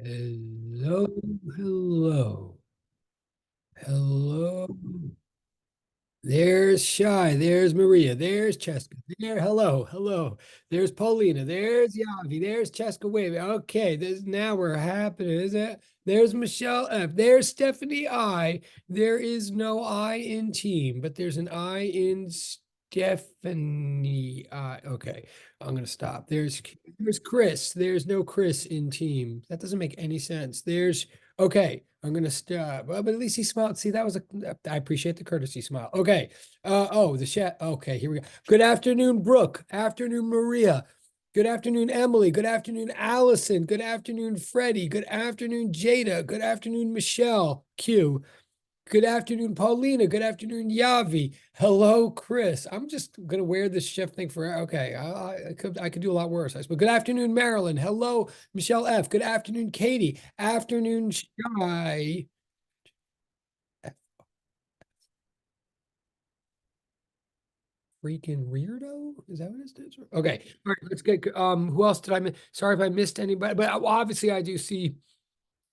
Hello, hello, hello. There's Shy. There's Maria. There's Cheska. There, hello, hello. There's Paulina. There's Yavi. There's Cheska Wavy. Okay, this now we're happening, is it? There's Michelle F. There's Stephanie I. There is no I in team, but there's an I in Stephanie I. Okay, I'm gonna stop. There's Chris. There's no Chris in team. That doesn't make any sense. There's Okay, I'm gonna stop. Well, but at least he smiled. See, that was I appreciate the courtesy smile. Okay. Oh, the chat. Okay, here we go. Good afternoon, Brooke. Afternoon, Maria. Good afternoon, Emily. Good afternoon, Allison. Good afternoon, Freddie. Good afternoon, Jada. Good afternoon, Michelle. Q. Good afternoon, Paulina. Good afternoon, Yavi. Hello, Chris. I'm just gonna wear this chef thing for okay. I could do a lot worse. I suppose. Good afternoon, Marilyn. Hello, Michelle F. Good afternoon, Katie. Afternoon, Shy. Freaking weirdo. Is that what it stands for? Okay. All right. Let's get. Who else did I miss? Sorry if I missed anybody, but obviously I do see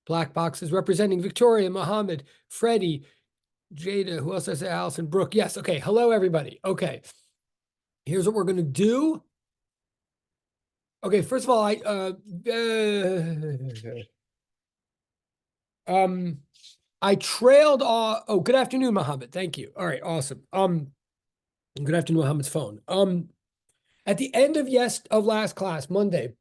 black boxes representing Victoria, Mohammed, Freddie, Jada. Who else did I say? Allison, Brooke. Yes. Okay. Hello, everybody. Okay. Here's what we're going to do. Okay, first of all, um I trailed off. Oh, good afternoon, Mohammed. Thank you. All right, awesome. Good afternoon, Mohammed's phone. At the end of last class, Monday,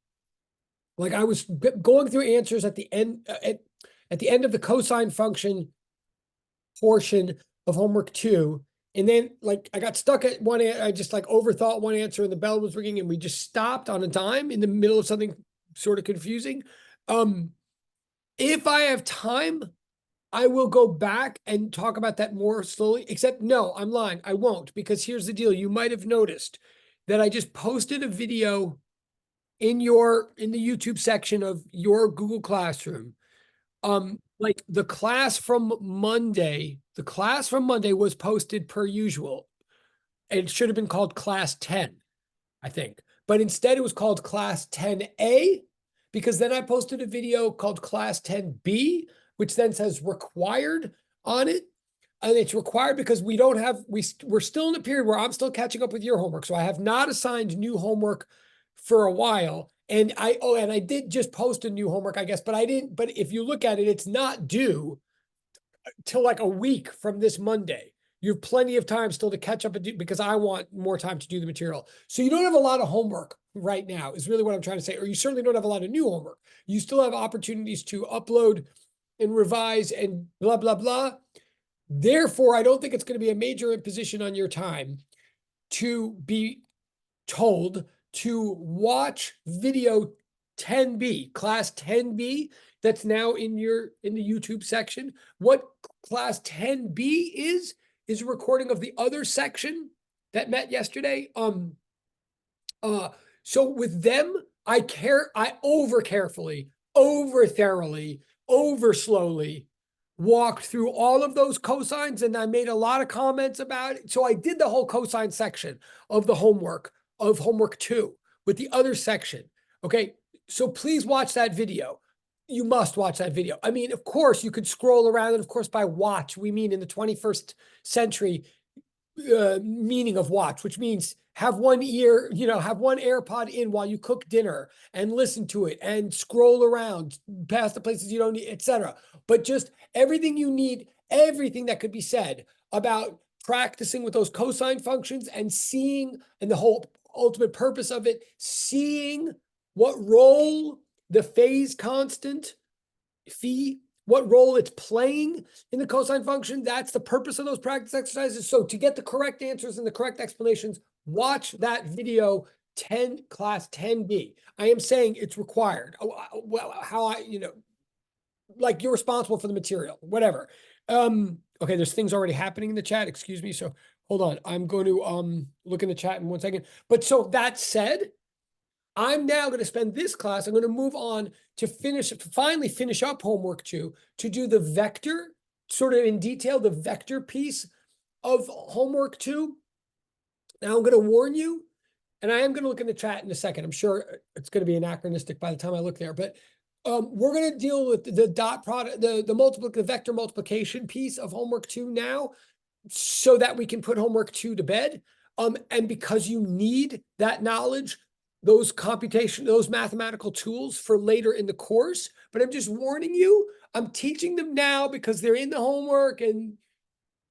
like I was going through answers at the end at the end of the cosine function portion of homework 2. And then like I got stuck at one, I just like overthought one answer and the bell was ringing and we just stopped on a dime in the middle of something sort of confusing. If I have time, I will go back and talk about that more slowly, except no, I'm lying. I won't, because here's the deal. You might have noticed that I just posted a video in the YouTube section of your Google Classroom. Like the class from Monday was posted per usual. It should have been called class 10, I think. But instead it was called class 10A because then I posted a video called class 10B, which then says required on it. And it's required because we're still in a period where I'm still catching up with your homework. So I have not assigned new homework for a while. And I did just post a new homework, I guess, but if you look at it, it's not due till like a week from this Monday. You have plenty of time still to catch up and do, because I want more time to do the material. So you don't have a lot of homework right now, is really what I'm trying to say. Or you certainly don't have a lot of new homework. You still have opportunities to upload and revise and blah, blah, blah. Therefore, I don't think it's going to be a major imposition on your time to be told to watch video 10B, class 10B, that's now in the YouTube section. What class 10B is a recording of the other section that met yesterday. So with them, I over carefully, over thoroughly, over slowly walked through all of those cosines and I made a lot of comments about it. So I did the whole cosine section of the homework of homework 2 with the other section. Okay. So please watch that video. You must watch that video. I mean, of course you could scroll around, and of course by watch, we mean in the 21st century meaning of watch, which means have one ear, have one AirPod in while you cook dinner and listen to it and scroll around past the places you don't need, etc. But just everything you need, everything that could be said about practicing with those cosine functions and seeing, and the whole ultimate purpose of it, seeing what role the phase constant phi, what role it's playing in the cosine function. That's the purpose of those practice exercises. So to get the correct answers and the correct explanations, watch that video 10 class 10B. I am saying it's required. Well, how like you're responsible for the material, whatever. Okay, there's things already happening in the chat. Excuse me. So hold on. I'm going to look in the chat in 1 second. But so that said, I'm now going to spend this class, I'm going to move on to finally finish up homework 2 to do the vector, sort of in detail, the vector piece of homework 2. Now I'm going to warn you, and I am going to look in the chat in a second. I'm sure it's going to be anachronistic by the time I look there, but we're going to deal with the dot product, the vector multiplication piece of homework 2 now, so that we can put homework 2 to bed. And because you need that knowledge, those mathematical tools for later in the course. But I'm just warning you, I'm teaching them now because they're in the homework and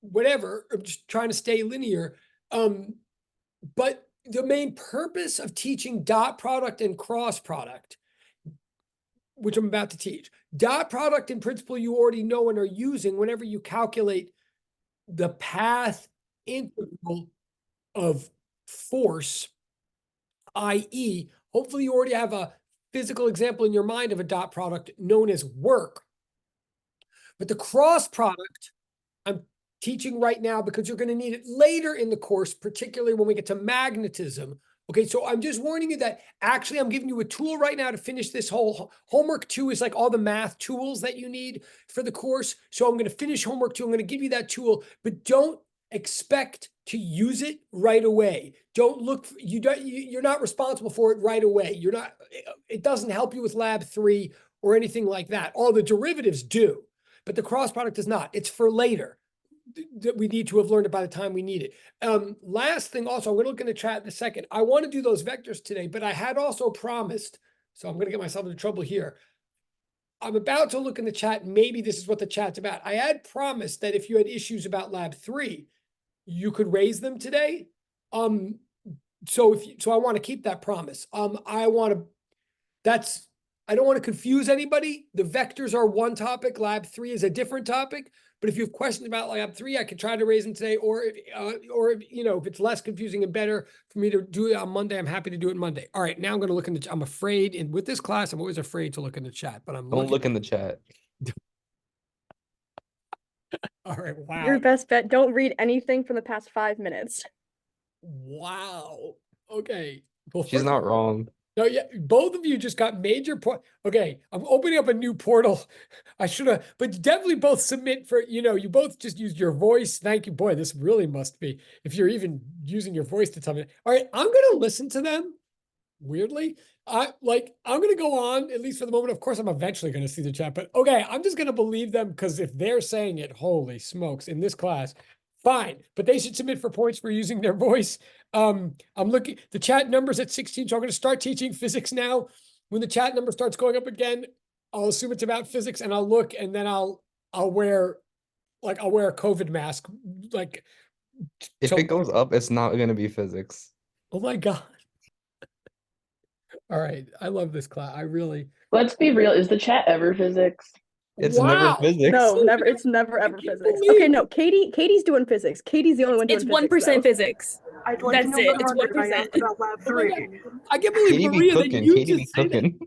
whatever. I'm just trying to stay linear. But the main purpose of teaching dot product and cross product, which I'm about to teach, dot product in principle you already know and are using whenever you calculate the path integral of force, i.e., hopefully you already have a physical example in your mind of a dot product known as work. But the cross product I'm teaching right now because you're going to need it later in the course, particularly when we get to magnetism. Okay, so I'm just warning you that actually I'm giving you a tool right now to finish this whole homework 2 is like all the math tools that you need for the course. So I'm going to finish homework 2. I'm going to give you that tool, but don't expect to use it right away. Don't look, you're not responsible for it right away. It doesn't help you with lab 3 or anything like that. All the derivatives do, but the cross product does not. It's for later. That we need to have learned it by the time we need it. Last thing also, I'm going to look in the chat in a second. I want to do those vectors today, but I had also promised, so I'm going to get myself into trouble here. I'm about to look in the chat. Maybe this is what the chat's about. I had promised that if you had issues about lab 3, you could raise them today. So I want to keep that promise. I don't want to confuse anybody. The vectors are one topic. Lab 3 is a different topic. But if you have questions about lab 3, I can try to raise them today. Or if it's less confusing and better for me to do it on Monday, I'm happy to do it Monday. All right, now I'm going to look in the. I'm afraid, and with this class, I'm always afraid to look in the chat. But Don't look in the chat. All right, wow. Your best bet, don't read anything from the past 5 minutes. Wow. Okay. Well, She's not wrong. No, yeah, both of you just got major point. Okay, I'm opening up a new portal. I should have, but definitely both submit for, you both just used your voice. Thank you. Boy, this really must be, if you're even using your voice to tell me. All right, I'm going to listen to them. Weirdly, I'm going to go on, at least for the moment. Of course, I'm eventually going to see the chat, but okay, I'm just going to believe them because if they're saying it, holy smokes, in this class, fine, but they should submit for points for using their voice. I'm looking, the chat number's at 16, so I'm going to start teaching physics now. When the chat number starts going up again, I'll assume it's about physics and I'll look and then I'll wear a COVID mask. If it goes up, it's not going to be physics. Oh my God. All right. I love this class. I really. Let's be real. Is the chat ever physics? It's never physics. No, never. It's never ever physics. Okay, no. Katie's doing physics. Katie's the only one doing physics. It's 1% physics. I'd like That's to know it. how It's 1%. I am about lab 3. I can't believe Maria that you Katie be just said that. cooking.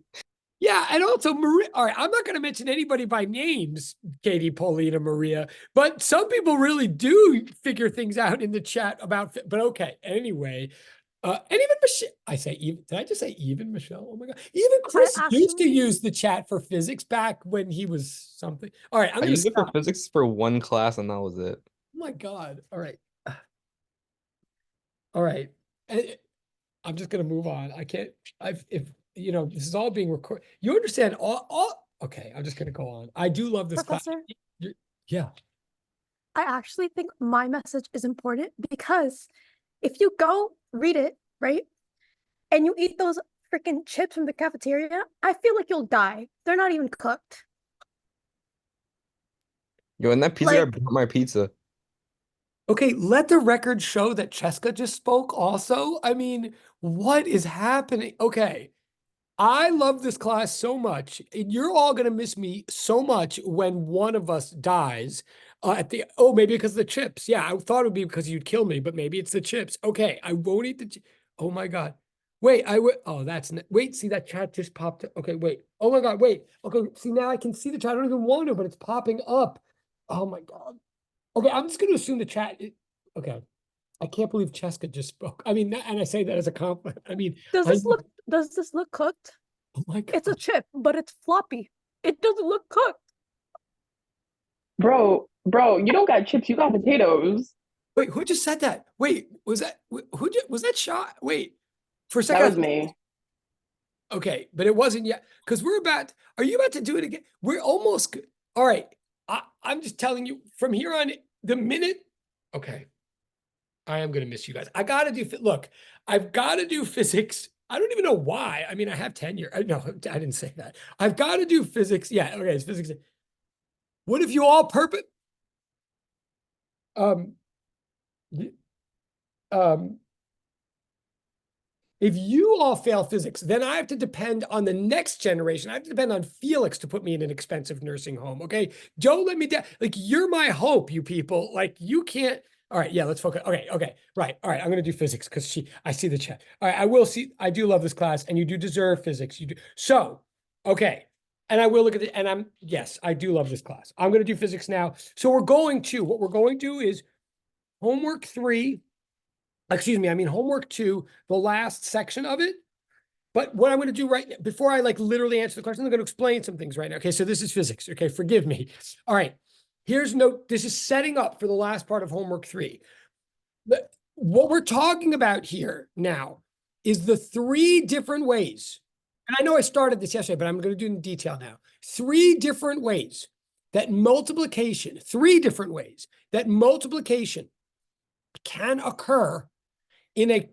Yeah, and also Maria. All right, I'm not going to mention anybody by names, Katie, Paulina, Maria, but some people really do figure things out in the chat about. But okay, anyway, and even Michelle. I say even. Did I just say even Michelle? Oh my God, even Chris used to use the chat for physics back when he was something. All right, I used it for physics for one class, and that was it. Oh my God! All right, all right. I'm just going to move on. I can't. This is all being recorded. You understand all. Okay, I'm just going to go on. I do love this class. Professor, Yeah. I actually think my message is important because if you go read it, right, and you eat those freaking chips from the cafeteria, I feel like you'll die. They're not even cooked. Yo, and that pizza guy brought my pizza. Okay, let the record show that Cheska just spoke also. I mean, what is happening? Okay. I love this class so much. And you're all going to miss me so much when one of us dies maybe because of the chips. Yeah, I thought it would be because you'd kill me, but maybe it's the chips. Okay, I won't eat the oh my God. Wait, wait, see that chat just popped. Okay, wait. Oh my God, wait. Okay, see now I can see the chat. I don't even want to, but it's popping up. Oh my God. Okay, I'm just going to assume the chat. Okay. I can't believe Cheska just spoke. I mean, and I say that as a compliment. I mean, does this look cooked? Oh my God. It's a chip, but it's floppy. It doesn't look cooked. Bro, you don't got chips, you got potatoes. Wait, who just said that? Wait, was that shot? Wait, for a second. That was me. Okay, but it wasn't yet, because are you about to do it again? We're almost, all right. I'm just telling you from here on, the minute, okay. I am going to miss you guys. I got to do, look, I've got to do physics. I don't even know why. I mean, I have tenure. No, I didn't say that. I've got to do physics. Yeah, okay, it's physics. What if you all if you all fail physics, then I have to depend on the next generation. I have to depend on Felix to put me in an expensive nursing home. Okay. Don't let me down. Like, you're my hope, you people. Like, you can't. All right. Yeah, let's focus. Okay. Okay. Right. All right. I'm going to do physics because I see the chat. All right. I will see. I do love this class and you do deserve physics. You do. So, okay. And I will look at it. And yes, I do love this class. I'm going to do physics now. So what we're going to is homework 3. Excuse me, I mean homework 2, the last section of it. But what I'm going to do right now, before I like literally answer the question, I'm going to explain some things right now. Okay, so this is physics. Okay, forgive me. All right, this is setting up for the last part of homework 3. What we're talking about here now is the 3 different ways. And I know I started this yesterday, but I'm going to do it in detail now. 3 different ways that multiplication can occur in a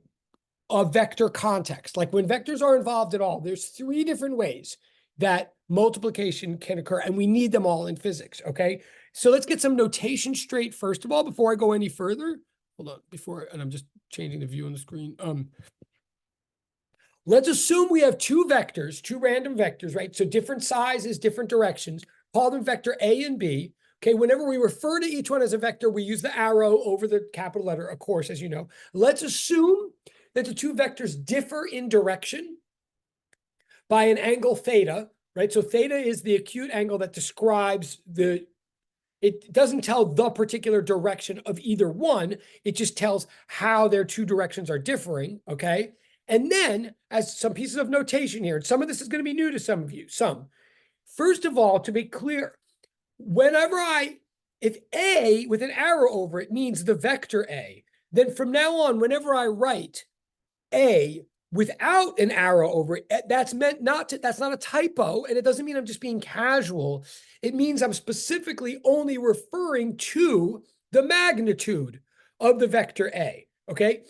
vector context. Like when vectors are involved at all, there's 3 different ways that multiplication can occur, and we need them all in physics, okay? So let's get some notation straight first of all, before I go any further. Hold on, and I'm just changing the view on the screen. Let's assume we have 2 vectors, 2 random vectors, right? So different sizes, different directions, call them vector A and B. Okay, whenever we refer to each one as a vector, we use the arrow over the capital letter, of course, as you know. Let's assume that the 2 vectors differ in direction by an angle theta, right? So theta is the acute angle that describes it doesn't tell the particular direction of either one. It just tells how their 2 directions are differing, okay? And then, as some pieces of notation here, and some of this is going to be new to some of you, First of all, to be clear, if A with an arrow over it means the vector A, then from now on, whenever I write A without an arrow over it, that's not a typo, and it doesn't mean I'm just being casual. It means I'm specifically only referring to the magnitude of the vector A, okay?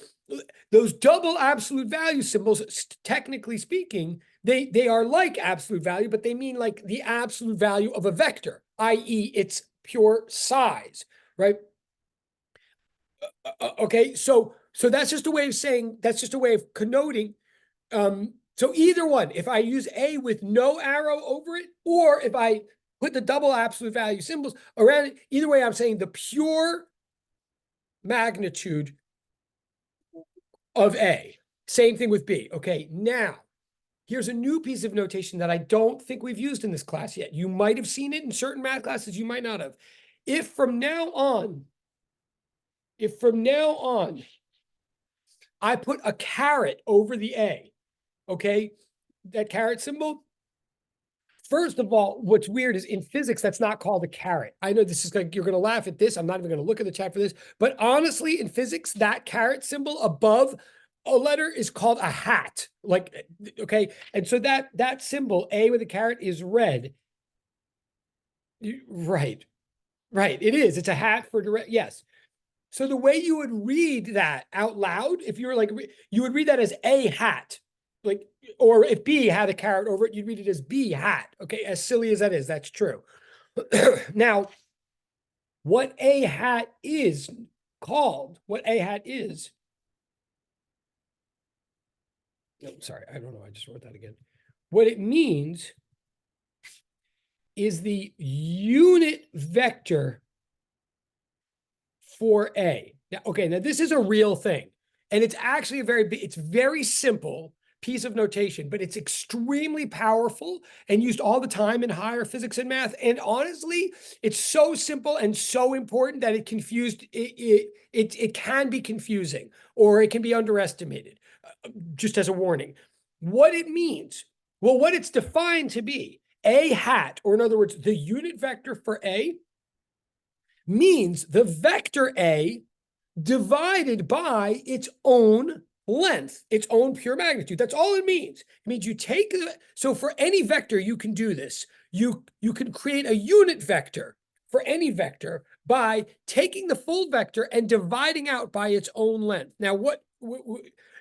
Those double absolute value symbols, technically speaking, they are like absolute value, but they mean like the absolute value of a vector, i.e. its pure size, right? Okay, so that's just a way of saying, that's just a way of connoting. So either one, if I use A with no arrow over it, or if I put the double absolute value symbols around it, either way, I'm saying the pure magnitude of A. Same thing with B. Okay, now, here's a new piece of notation that I don't think we've used in this class yet. You might have seen it in certain math classes, you might not have. If from now on, I put a caret over the A, okay, that caret symbol, first of all, what's weird is in physics, that's not called a caret. I know this is like, you're going to laugh at this. I'm not even going to look at the chat for this, but honestly, in physics, that caret symbol above a letter is called a hat. Like, okay. And so that symbol, A with a caret, is red. Right. It is. It's a hat for direct. Yes. So the way you would read that out loud, if you were like, you would read that as a hat. Like, or if B had a caret over it, you'd read it as B hat. Okay, as silly as that is, that's true. Now, what a hat is called, oh, sorry, I don't know, I just wrote that again. What it means is the unit vector for A. Now, okay, now this is a real thing. And it's actually it's very simple piece of notation, but it's extremely powerful and used all the time in higher physics and math. And honestly, it's so simple and so important that it can be confusing, or it can be underestimated, just as a warning. What it means, well, what it's defined to be, a hat, or in other words, the unit vector for A, means the vector A divided by its own length its own pure magnitude. That's all it means. It means you take so for any vector, you can do this. You can create a unit vector for any vector by taking the full vector and dividing out by its own length. Now,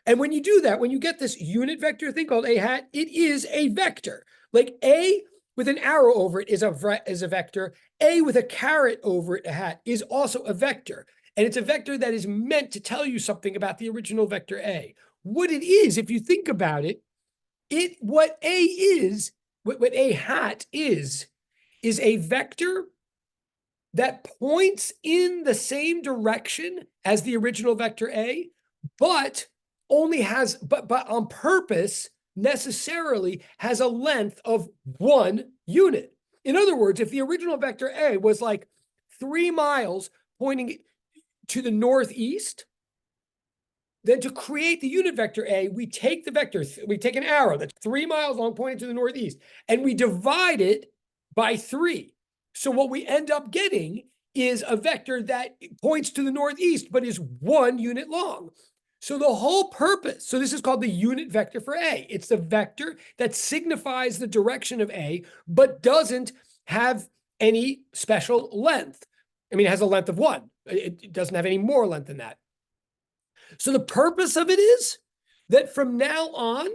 and when you do that, when you get this unit vector thing called a hat, it is a vector. Like a with an arrow over it is a vector. A with a caret over it, a hat, is also a vector. And it's a vector that is meant to tell you something about the original vector A. What it is, if you think about it, what A is, what a hat is a vector that points in the same direction as the original vector A, but only has, but on purpose, necessarily has a length of 1 unit. In other words, if the original vector A was like 3 miles pointing to the northeast, then to create the unit vector A, we take the vector, we take an arrow that's 3 miles long pointing to the northeast, and we divide it by 3. So what we end up getting is a vector that points to the northeast, but is 1 unit long. So the whole purpose, so this is called the unit vector for A. It's the vector that signifies the direction of A, but doesn't have any special length. I mean, it has a length of 1. It doesn't have any more length than that. So the purpose of it is that from now on,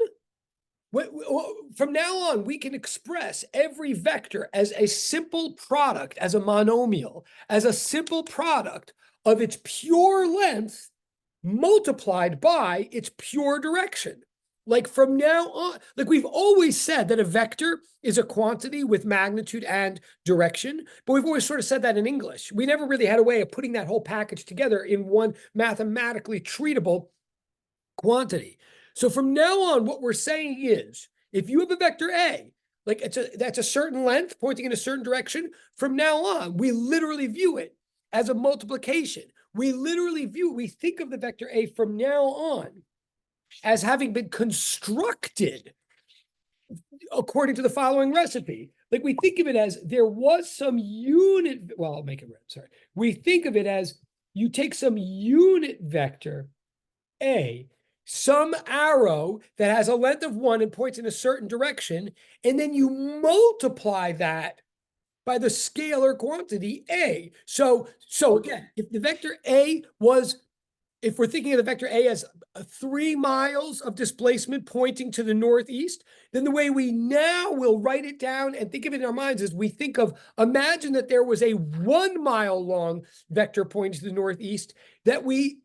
we can express every vector as a simple product, as a monomial, as a simple product of its pure length multiplied by its pure direction. Like from now on, like we've always said that a vector is a quantity with magnitude and direction, but we've always sort of said that in English. We never really had a way of putting that whole package together in one mathematically treatable quantity. So from now on, what we're saying is, if you have a vector A, like that's a certain length pointing in a certain direction, from now on, we literally view it as a multiplication. We think of the vector A from now on as having been constructed according to the following recipe. Like we think of it as there was some unit, well, I'll make it red, sorry. We think of it as you take some unit vector A, some arrow that has a length of 1 and points in a certain direction, and then you multiply that by the scalar quantity A. So again, if the vector A was, if we're thinking of the vector A as 3 miles of displacement pointing to the northeast, then the way we now will write it down and think of it in our minds is we think of, imagine that there was a 1 mile long vector pointing to the northeast that we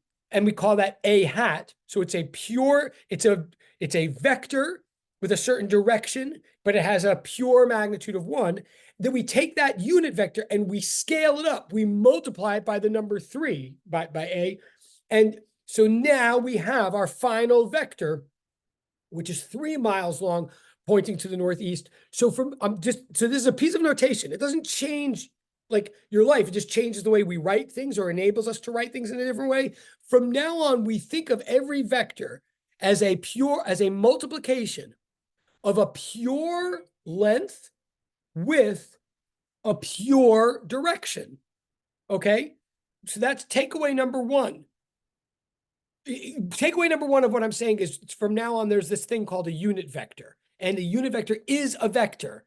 call that A hat. So it's it's a vector with a certain direction, but it has a pure magnitude of 1. Then we take that unit vector and we scale it up. We multiply it by the number 3 by A. And so now we have our final vector, which is 3 miles long, pointing to the northeast. So so this is a piece of notation. It doesn't change like your life. It just changes the way we write things or enables us to write things in a different way. From now on, we think of every vector as a multiplication of a pure length with a pure direction. Okay? So that's takeaway number 1. Takeaway number 1 of what I'm saying is from now on, there's this thing called a unit vector. And a unit vector is a vector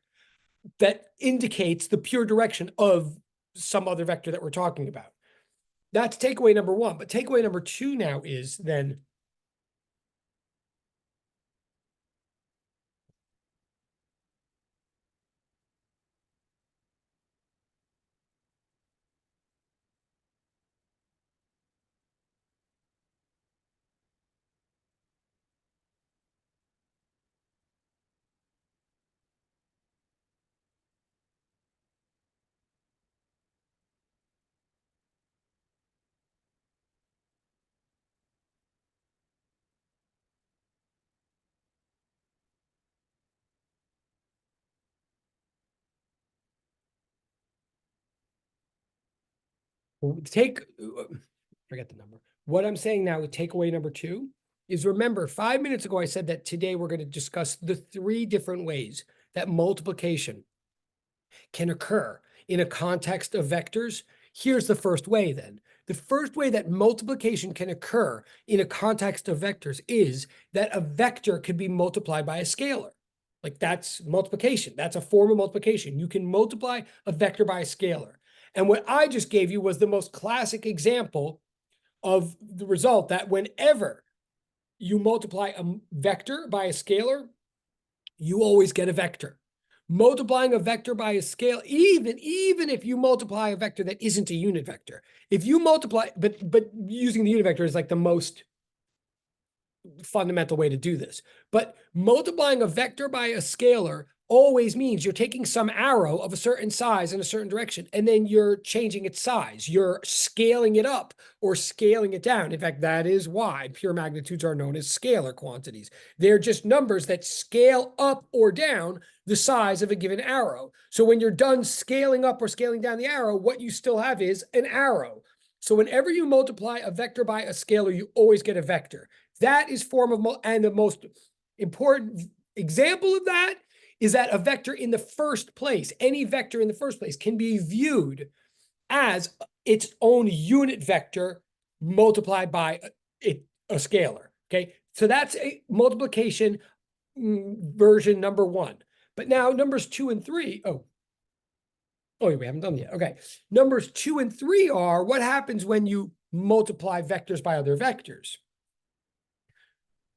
that indicates the pure direction of some other vector that we're talking about. That's takeaway number 1. But takeaway number 2 now is then forget the number. What I'm saying now with takeaway number 2 is, remember 5 minutes ago, I said that today we're going to discuss the 3 different ways that multiplication can occur in a context of vectors. Here's the first way then. The first way that multiplication can occur in a context of vectors is that a vector could be multiplied by a scalar. Like that's multiplication. That's a form of multiplication. You can multiply a vector by a scalar. And what I just gave you was the most classic example of the result that whenever you multiply a vector by a scalar, you always get a vector. Multiplying a vector by a scale, even if you multiply a vector that isn't a unit vector, if you multiply, but using the unit vector is like the most fundamental way to do this. But multiplying a vector by a scalar always means you're taking some arrow of a certain size in a certain direction, and then you're changing its size. You're scaling it up or scaling it down. In fact, that is why pure magnitudes are known as scalar quantities. They're just numbers that scale up or down the size of a given arrow. So when you're done scaling up or scaling down the arrow, what you still have is an arrow. So whenever you multiply a vector by a scalar, you always get a vector. That is form of, and the most important example of that is that a vector in the first place, any vector in the first place, can be viewed as its own unit vector multiplied by a scalar. Okay, so that's a multiplication version number one. But now numbers 2 and 3, oh, we haven't done yet. Okay, numbers 2 and 3 are what happens when you multiply vectors by other vectors.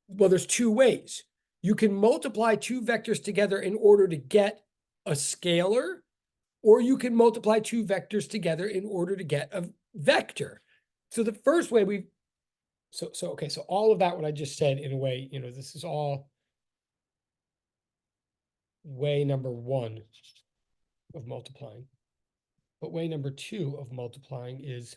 Well, there's two ways. You can multiply two vectors together in order to get a scalar, or you can multiply two vectors together in order to get a vector. So the first way so all of that, what I just said in a way, this is all way number one of multiplying. But way number two of multiplying is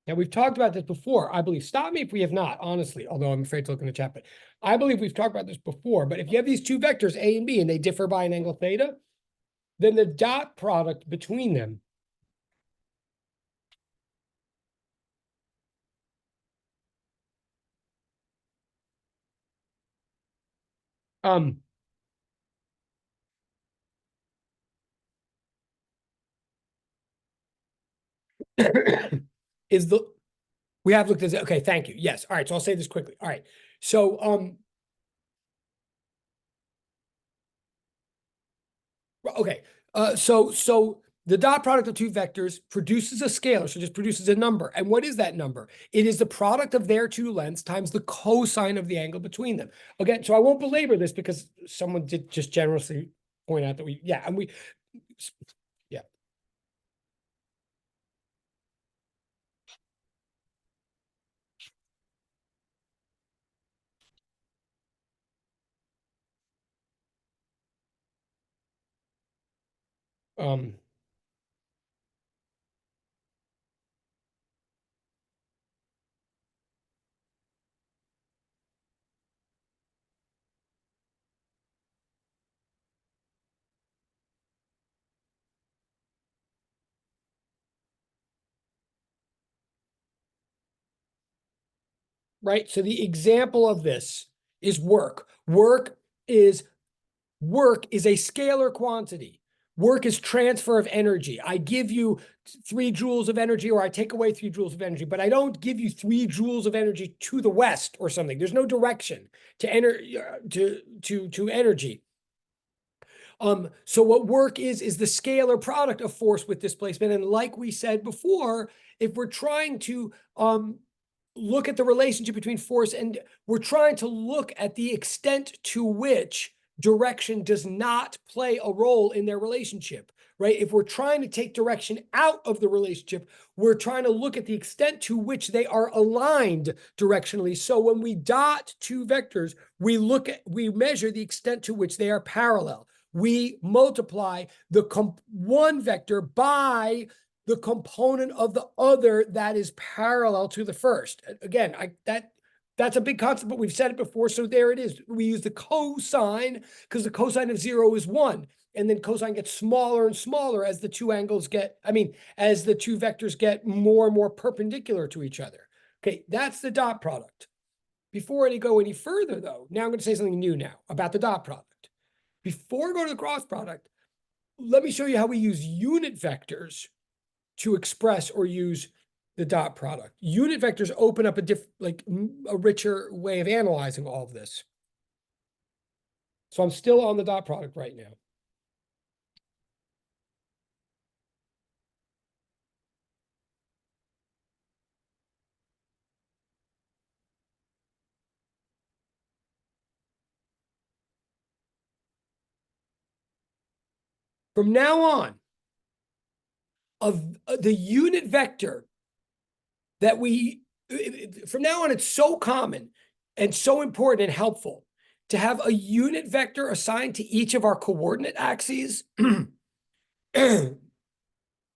now, we've talked about this before, I believe. Stop me if we have not, honestly, although I'm afraid to look in the chat, but I believe we've talked about this before. But if you have these two vectors, A and B, and they differ by an angle theta, then the dot product between them is we have looked at it. Okay, thank you. Yes. All right. So I'll say this quickly. All right. So, okay. So the dot product of two vectors produces a scalar, so just produces a number. And what is that number? It is the product of their two lengths times the cosine of the angle between them. Again, so I won't belabor this because someone did just generously point out that yeah. Right. So the example of this is work. Work is a scalar quantity. Work is transfer of energy. I give you 3 joules of energy, or I take away 3 joules of energy, but I don't give you 3 joules of energy to the west or something. There's no direction to energy. So what work is the scalar product of force with displacement. And like we said before, if we're trying to look at the relationship between force and we're trying to look at the extent to which direction does not play a role in their relationship, right? If we're trying to take direction out of the relationship, we're trying to look at the extent to which they are aligned directionally. So when we dot two vectors, we measure the extent to which they are parallel. We multiply the one vector by the component of the other that is parallel to the first. Again, that That's a big concept, but we've said it before. So there it is. We use the cosine because the cosine of 0 is 1. And then cosine gets smaller and smaller as the two angles get, as the two vectors get more and more perpendicular to each other. Okay, that's the dot product. Before I go any further, though, now I'm going to say something new now about the dot product. Before I go to the cross product, let me show you how we use unit vectors to express or use the dot product. Unit vectors open up a richer way of analyzing all of this. So I'm still on the dot product right now. From now on, the unit vector that from now on, it's so common and so important and helpful to have a unit vector assigned to each of our coordinate axes.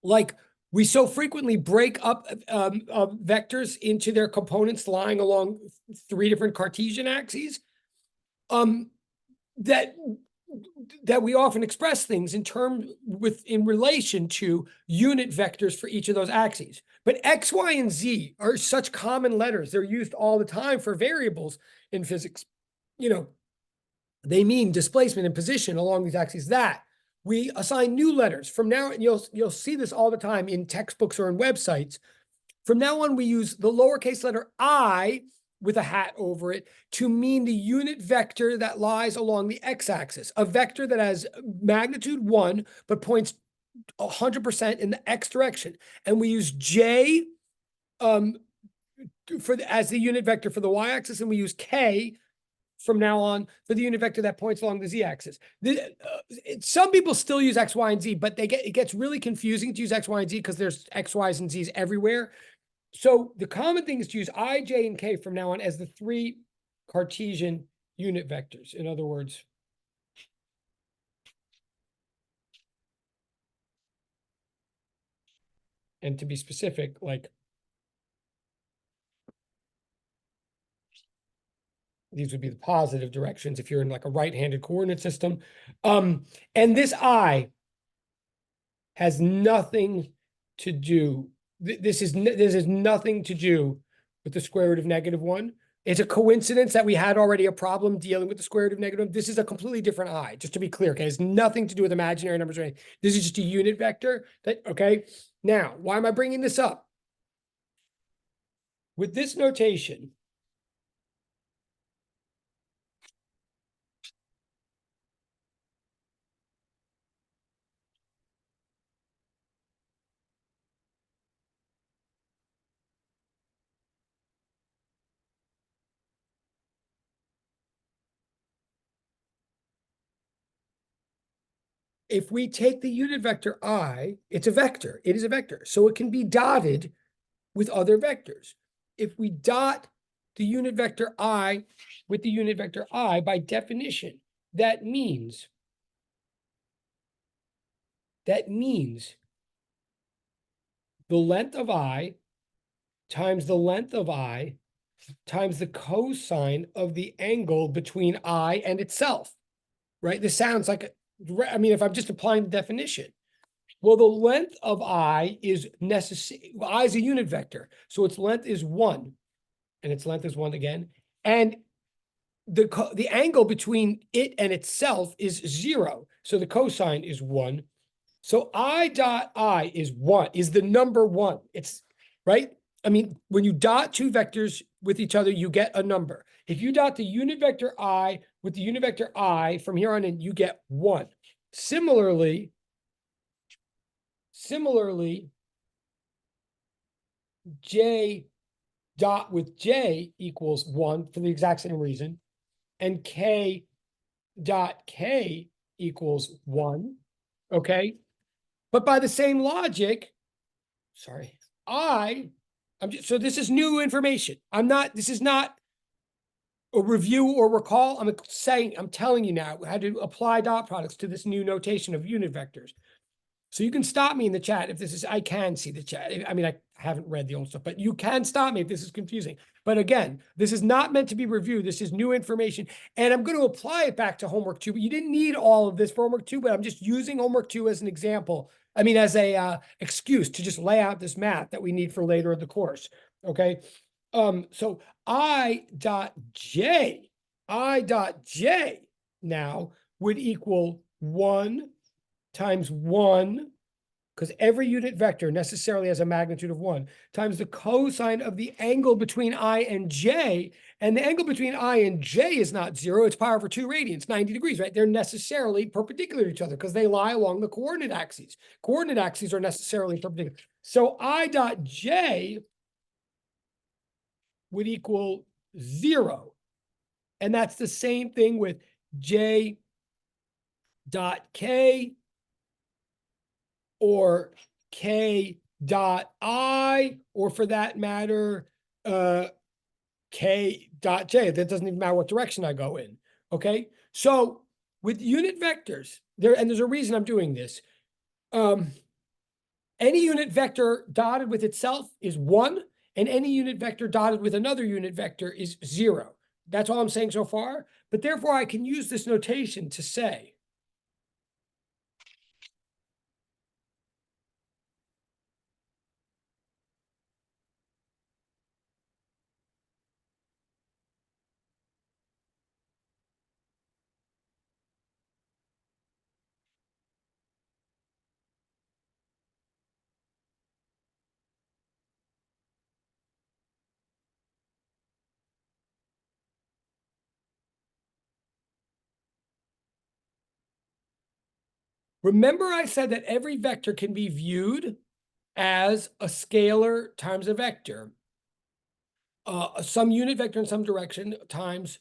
Like we so frequently break up vectors into their components lying along 3 different Cartesian axes, that we often express things in relation to unit vectors for each of those axes. But X, Y, and Z are such common letters. They're used all the time for variables in physics. They mean displacement and position along these axes that we assign new letters. From now, and you'll see this all the time in textbooks or in websites. From now on, we use the lowercase letter I with a hat over it to mean the unit vector that lies along the x-axis, a vector that has magnitude 1, but points 100% in the x direction. And we use J as the unit vector for the y-axis, and we use K from now on for the unit vector that points along the z-axis. Some people still use X, Y, and Z, but it gets really confusing to use X, Y, and Z because there's X, Y's, and Z's everywhere. So the common thing is to use I, J, and K from now on as the 3 Cartesian unit vectors. In other words, and to be specific, like these would be the positive directions if you're in like a right-handed coordinate system. And this I has nothing to do. This is nothing to do with the square root of -1. It's a coincidence that we had already a problem dealing with the square root of -1. This is a completely different I, just to be clear. Okay, it has nothing to do with imaginary numbers or anything. This is just a unit vector. Okay. Now, why am I bringing this up? With this notation, if we take the unit vector I, it's a vector. It is a vector. So it can be dotted with other vectors. If we dot the unit vector I with the unit vector I, by definition, that means the length of I times the length of I times the cosine of the angle between I and itself, right? This sounds like, if I'm just applying the definition. Well, the length of I is necessary. I is a unit vector, so its length is 1, and its length is 1 again. And the angle between it and itself is 0, so the cosine is 1. So I dot I is 1, is the number 1. It's right. When you dot 2 vectors with each other, you get a number. If you dot the unit vector I with the unit vector I from here on in, you get 1. Similarly, J dot with J equals 1 for the exact same reason, and K dot K equals 1. Okay. But by the same logic, so this is new information. This is not a review or recall. I'm telling you now how to apply dot products to this new notation of unit vectors. So you can stop me in the chat if this is, I can see the chat. I mean, I haven't read the old stuff, but you can stop me if this is confusing. But again, this is not meant to be reviewed. This is new information. And I'm going to apply it back to homework 2, but you didn't need all of this for homework 2, but I'm just using homework 2 as an example. I mean, as a excuse to just lay out this math that we need for later in the course. Okay. So I dot J now would equal 1 times 1, because every unit vector necessarily has a magnitude of 1, times the cosine of the angle between I and J. And the angle between I and J is not 0, it's pi over 2 radians, 90 degrees, right? They're necessarily perpendicular to each other because they lie along the coordinate axes. Coordinate axes are necessarily perpendicular. So I dot J would equal 0. And that's the same thing with J dot K or K dot I, or for that matter, K dot J. That doesn't even matter what direction I go in. Okay. So with unit vectors, there's a reason I'm doing this. Any unit vector dotted with itself is 1, and any unit vector dotted with another unit vector is 0. That's all I'm saying so far. But therefore, I can use this notation to say remember, I said that every vector can be viewed as a scalar times a vector, some unit vector in some direction times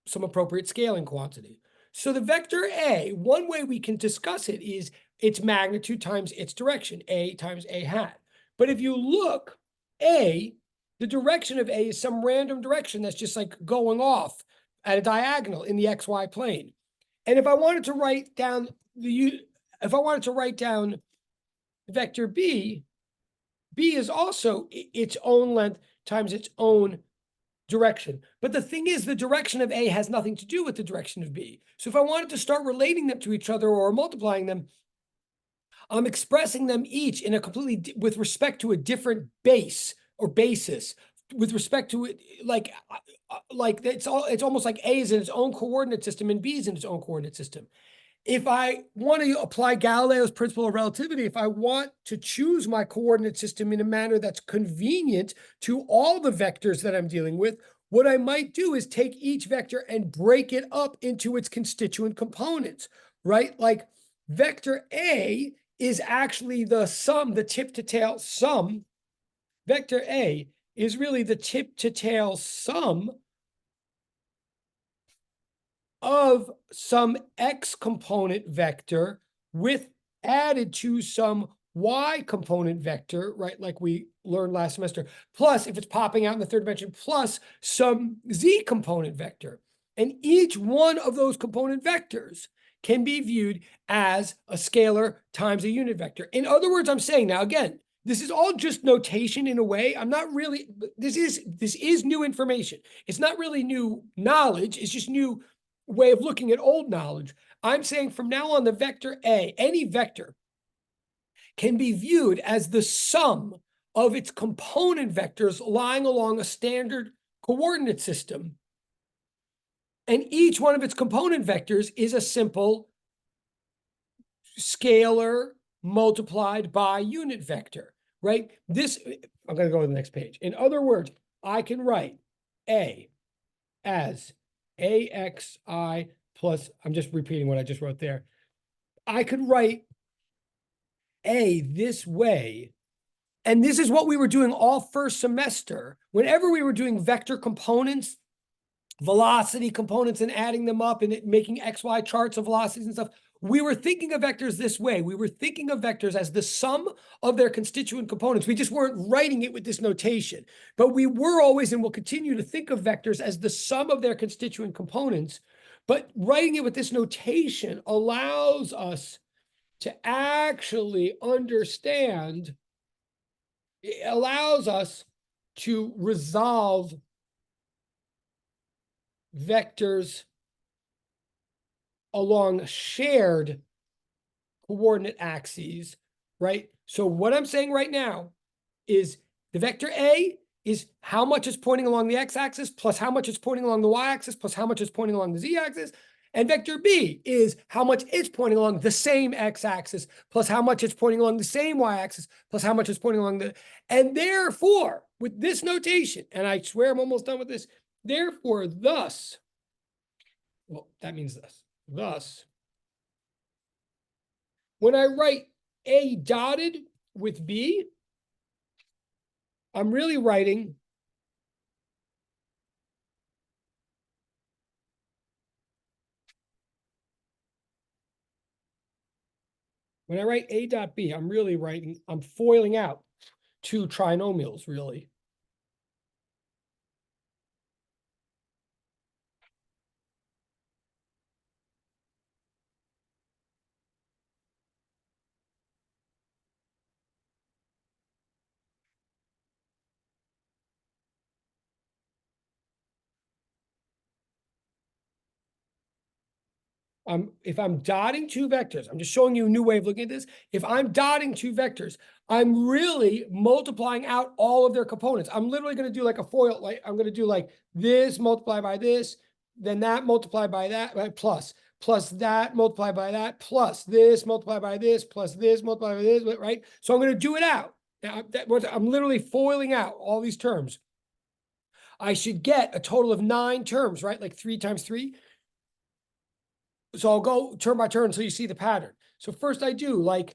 some appropriate scaling quantity. So the vector A, one way we can discuss it is its magnitude times its direction, A times A hat. But if you look, A, the direction of A is some random direction that's just like going off at a diagonal in the XY plane. And if I wanted to write down vector B, B is also its own length times its own direction. But the thing is, the direction of A has nothing to do with the direction of B. So if I wanted to start relating them to each other or multiplying them, I'm expressing them each in a completely, with respect to a different base or basis, with respect to it, like it's almost like A is in its own coordinate system and B is in its own coordinate system. If I want to apply Galileo's principle of relativity, if I want to choose my coordinate system in a manner that's convenient to all the vectors that I'm dealing with, what I might do is take each vector and break it up into its constituent components, right? Like vector A is actually the sum, the tip to tail sum. Vector A is really the tip to tail sum of some X component vector with added to some Y component vector, right? Like we learned last semester, plus if it's popping out in the third dimension, plus some Z component vector. And each one of those component vectors can be viewed as a scalar times a unit vector. In other words, I'm saying now, again, this is all just notation in a way. I'm not really, this is new information. It's not really new knowledge. It's just new way of looking at old knowledge. I'm saying from now on, the vector A, any vector, can be viewed as the sum of its component vectors lying along a standard coordinate system. And each one of its component vectors is a simple scalar multiplied by unit vector, right? This, I'm going to go to the next page. In other words, I can write A as AXI plus, I'm just repeating what I just wrote there. I could write A this way, and this is what we were doing all first semester. Whenever we were doing vector components, velocity components, and adding them up and making XY charts of velocities and stuff, we were thinking of vectors this way. We were thinking of vectors as the sum of their constituent components. We just weren't writing it with this notation, but we were always and will continue to think of vectors as the sum of their constituent components. But writing it with this notation allows us to actually understand, it allows us to resolve vectors along shared coordinate axes, right? So what I'm saying right now is the vector A is how much is pointing along the x-axis plus how much is pointing along the y-axis plus how much is pointing along the z-axis. And vector B is how much it's pointing along the same x-axis plus how much it's pointing along the same y-axis plus how much it's pointing along the... And therefore, with this notation, and I swear I'm almost done with this, therefore, thus, well, that means this. Thus, when I write A dotted with B, I'm really writing when I write A dot B, I'm really writing, I'm foiling out two trinomials, really. If I'm dotting two vectors, I'm just showing you a new way of looking at this. If I'm dotting two vectors, I'm really multiplying out all of their components. I'm literally going to do like a FOIL, like I'm going to do like this multiplied by this, then that multiplied by that, right? Plus that multiplied by that, plus this multiplied by this, plus this multiplied by this, right? So I'm going to do it out. Now, I'm literally foiling out all these terms. I should get a total of 9 terms, right? Like 3 times 3. So I'll go turn by turn so you see the pattern. So first I do like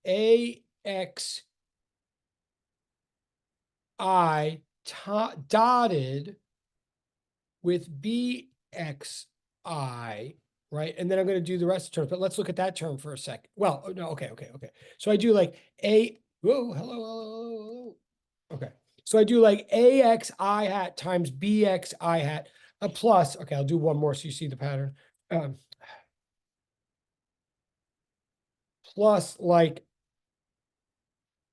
AX dotted with BXI, right? And then I'm going to do the rest of the terms, but let's look at that term for a second. Well, no, okay. So I do like hello. Okay. So I do like AXI hat times BXI hat. A plus, okay, I'll do one more so you see the pattern. Plus like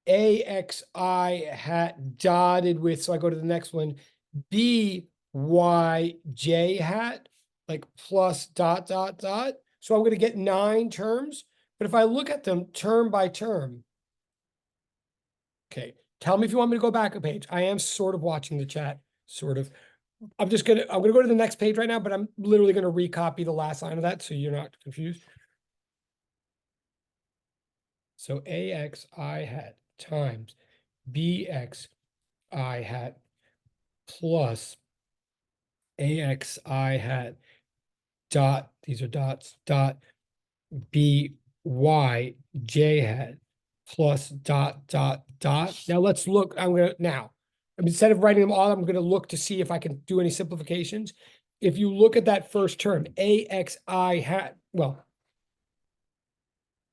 AXI hat dotted with, so I go to the next one, BYJ hat, like plus dot. So I'm going to get 9 terms. But if I look at them term by term, okay, tell me if you want me to go back a page. I am sort of watching the chat, sort of. I'm going to go to the next page right now, but I'm literally going to recopy the last line of that so you're not confused. So AXI hat times BXI hat plus AXI hat dot, these are dots, dot BYJ hat plus dot. Now let's look, instead of writing them all, I'm gonna look to see if I can do any simplifications. If you look at that first term, AXI hat, well,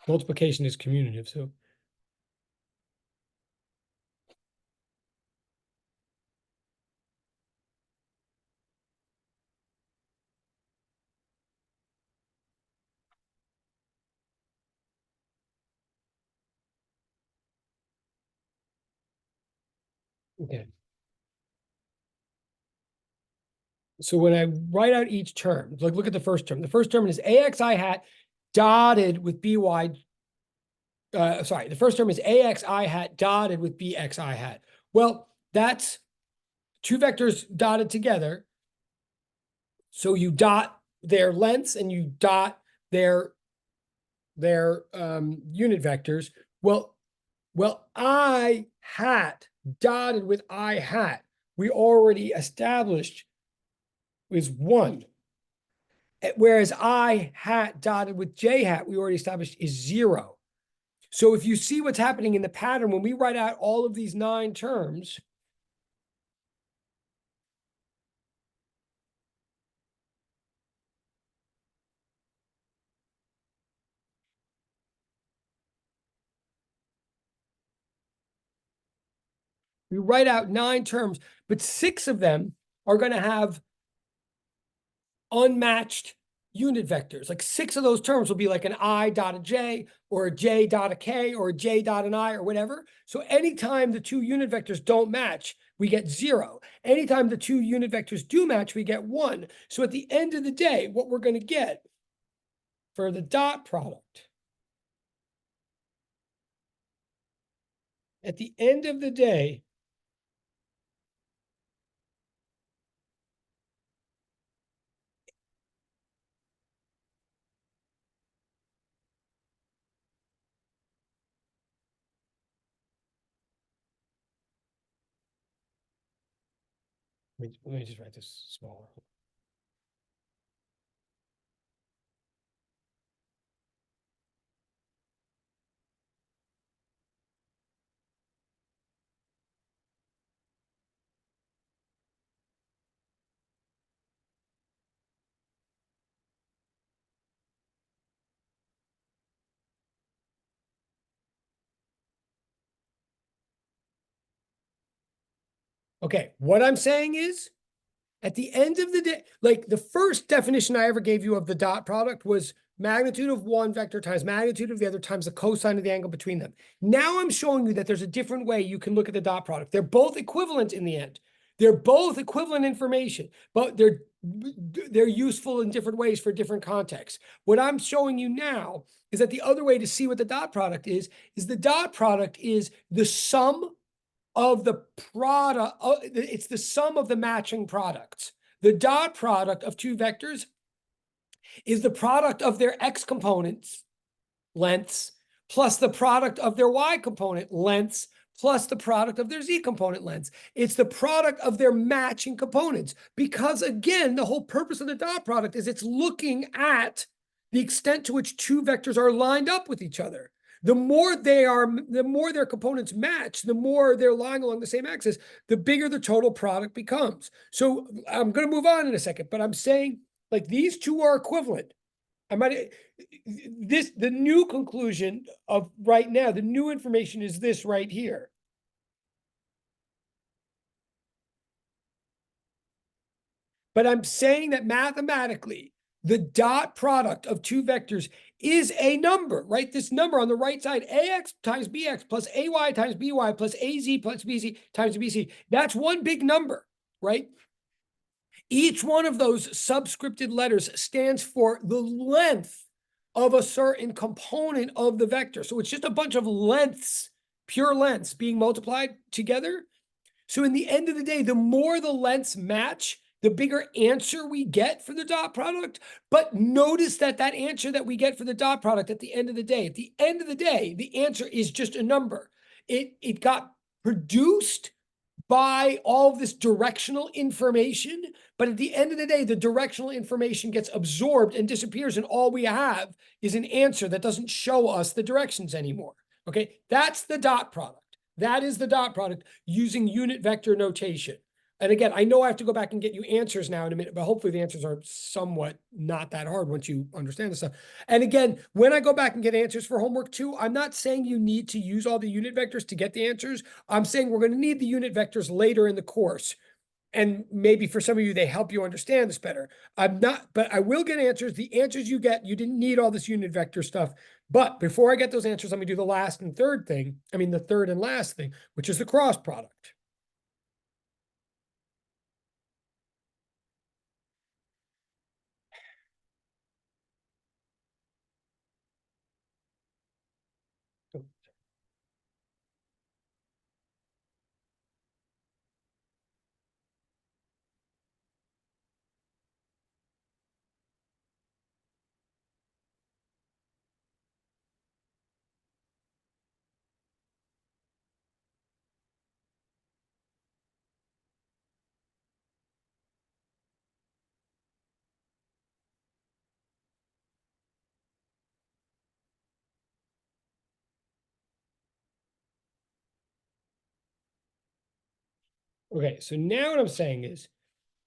multiplication is commutative, so. Okay. So when I write out each term, like look at the first term. The first term is AXI hat dotted with BY. The first term is AXI hat dotted with BXI hat. Well, that's two vectors dotted together. So you dot their lengths and you dot their unit vectors. Well, I hat dotted with I hat, we already established is 1. Whereas I hat dotted with J hat, we already established is 0. So if you see what's happening in the pattern, when we write out all of these 9 terms, we write out 9 terms, but 6 of them are going to have unmatched unit vectors. Like 6 of those terms will be like an I dot a J or a J dot a K or a J dot an I or whatever. So anytime the 2 unit vectors don't match, we get 0. Anytime the 2 unit vectors do match, we get 1. So at the end of the day, what we're going to get for the dot product, at the end of the day, let me just write this smaller. Okay, what I'm saying is, at the end of the day, like the first definition I ever gave you of the dot product was magnitude of one vector times magnitude of the other times the cosine of the angle between them. Now I'm showing you that there's a different way you can look at the dot product. They're both equivalent in the end. They're both equivalent information, but they're useful in different ways for different contexts. What I'm showing you now is that the other way to see what the dot product is the dot product is the sum of the product, it's the sum of the matching products. The dot product of 2 vectors is the product of their x components, lengths, plus the product of their y component, lengths, plus the product of their z component lengths. It's the product of their matching components. Because again, the whole purpose of the dot product is it's looking at the extent to which 2 vectors are lined up with each other. The more their components match, the more they're lying along the same axis, the bigger the total product becomes. So I'm going to move on in a second, but I'm saying like these 2 are equivalent. The new conclusion of right now, the new information is this right here. But I'm saying that mathematically, the dot product of 2 vectors is a number, right? This number on the right side, ax times bx plus ay times by plus az plus bz times bc. That's one big number, right? Each one of those subscripted letters stands for the length of a certain component of the vector. So it's just a bunch of lengths, pure lengths being multiplied together. So in the end of the day, the more the lengths match, the bigger answer we get for the dot product. But notice that that answer that we get for the dot product at the end of the day, the answer is just a number. It got produced by all of this directional information, but at the end of the day, the directional information gets absorbed and disappears, and all we have is an answer that doesn't show us the directions anymore. Okay, that's the dot product. That is the dot product using unit vector notation. And again, I know I have to go back and get you answers now in a minute, but hopefully the answers are somewhat not that hard once you understand this stuff. And again, when I go back and get answers for homework 2, I'm not saying you need to use all the unit vectors to get the answers. I'm saying we're going to need the unit vectors later in the course. And maybe for some of you, they help you understand this better. But I will get answers. The answers you get, you didn't need all this unit vector stuff. But before I get those answers, let me do the third and last thing, which is the cross product. Okay, so now what I'm saying is,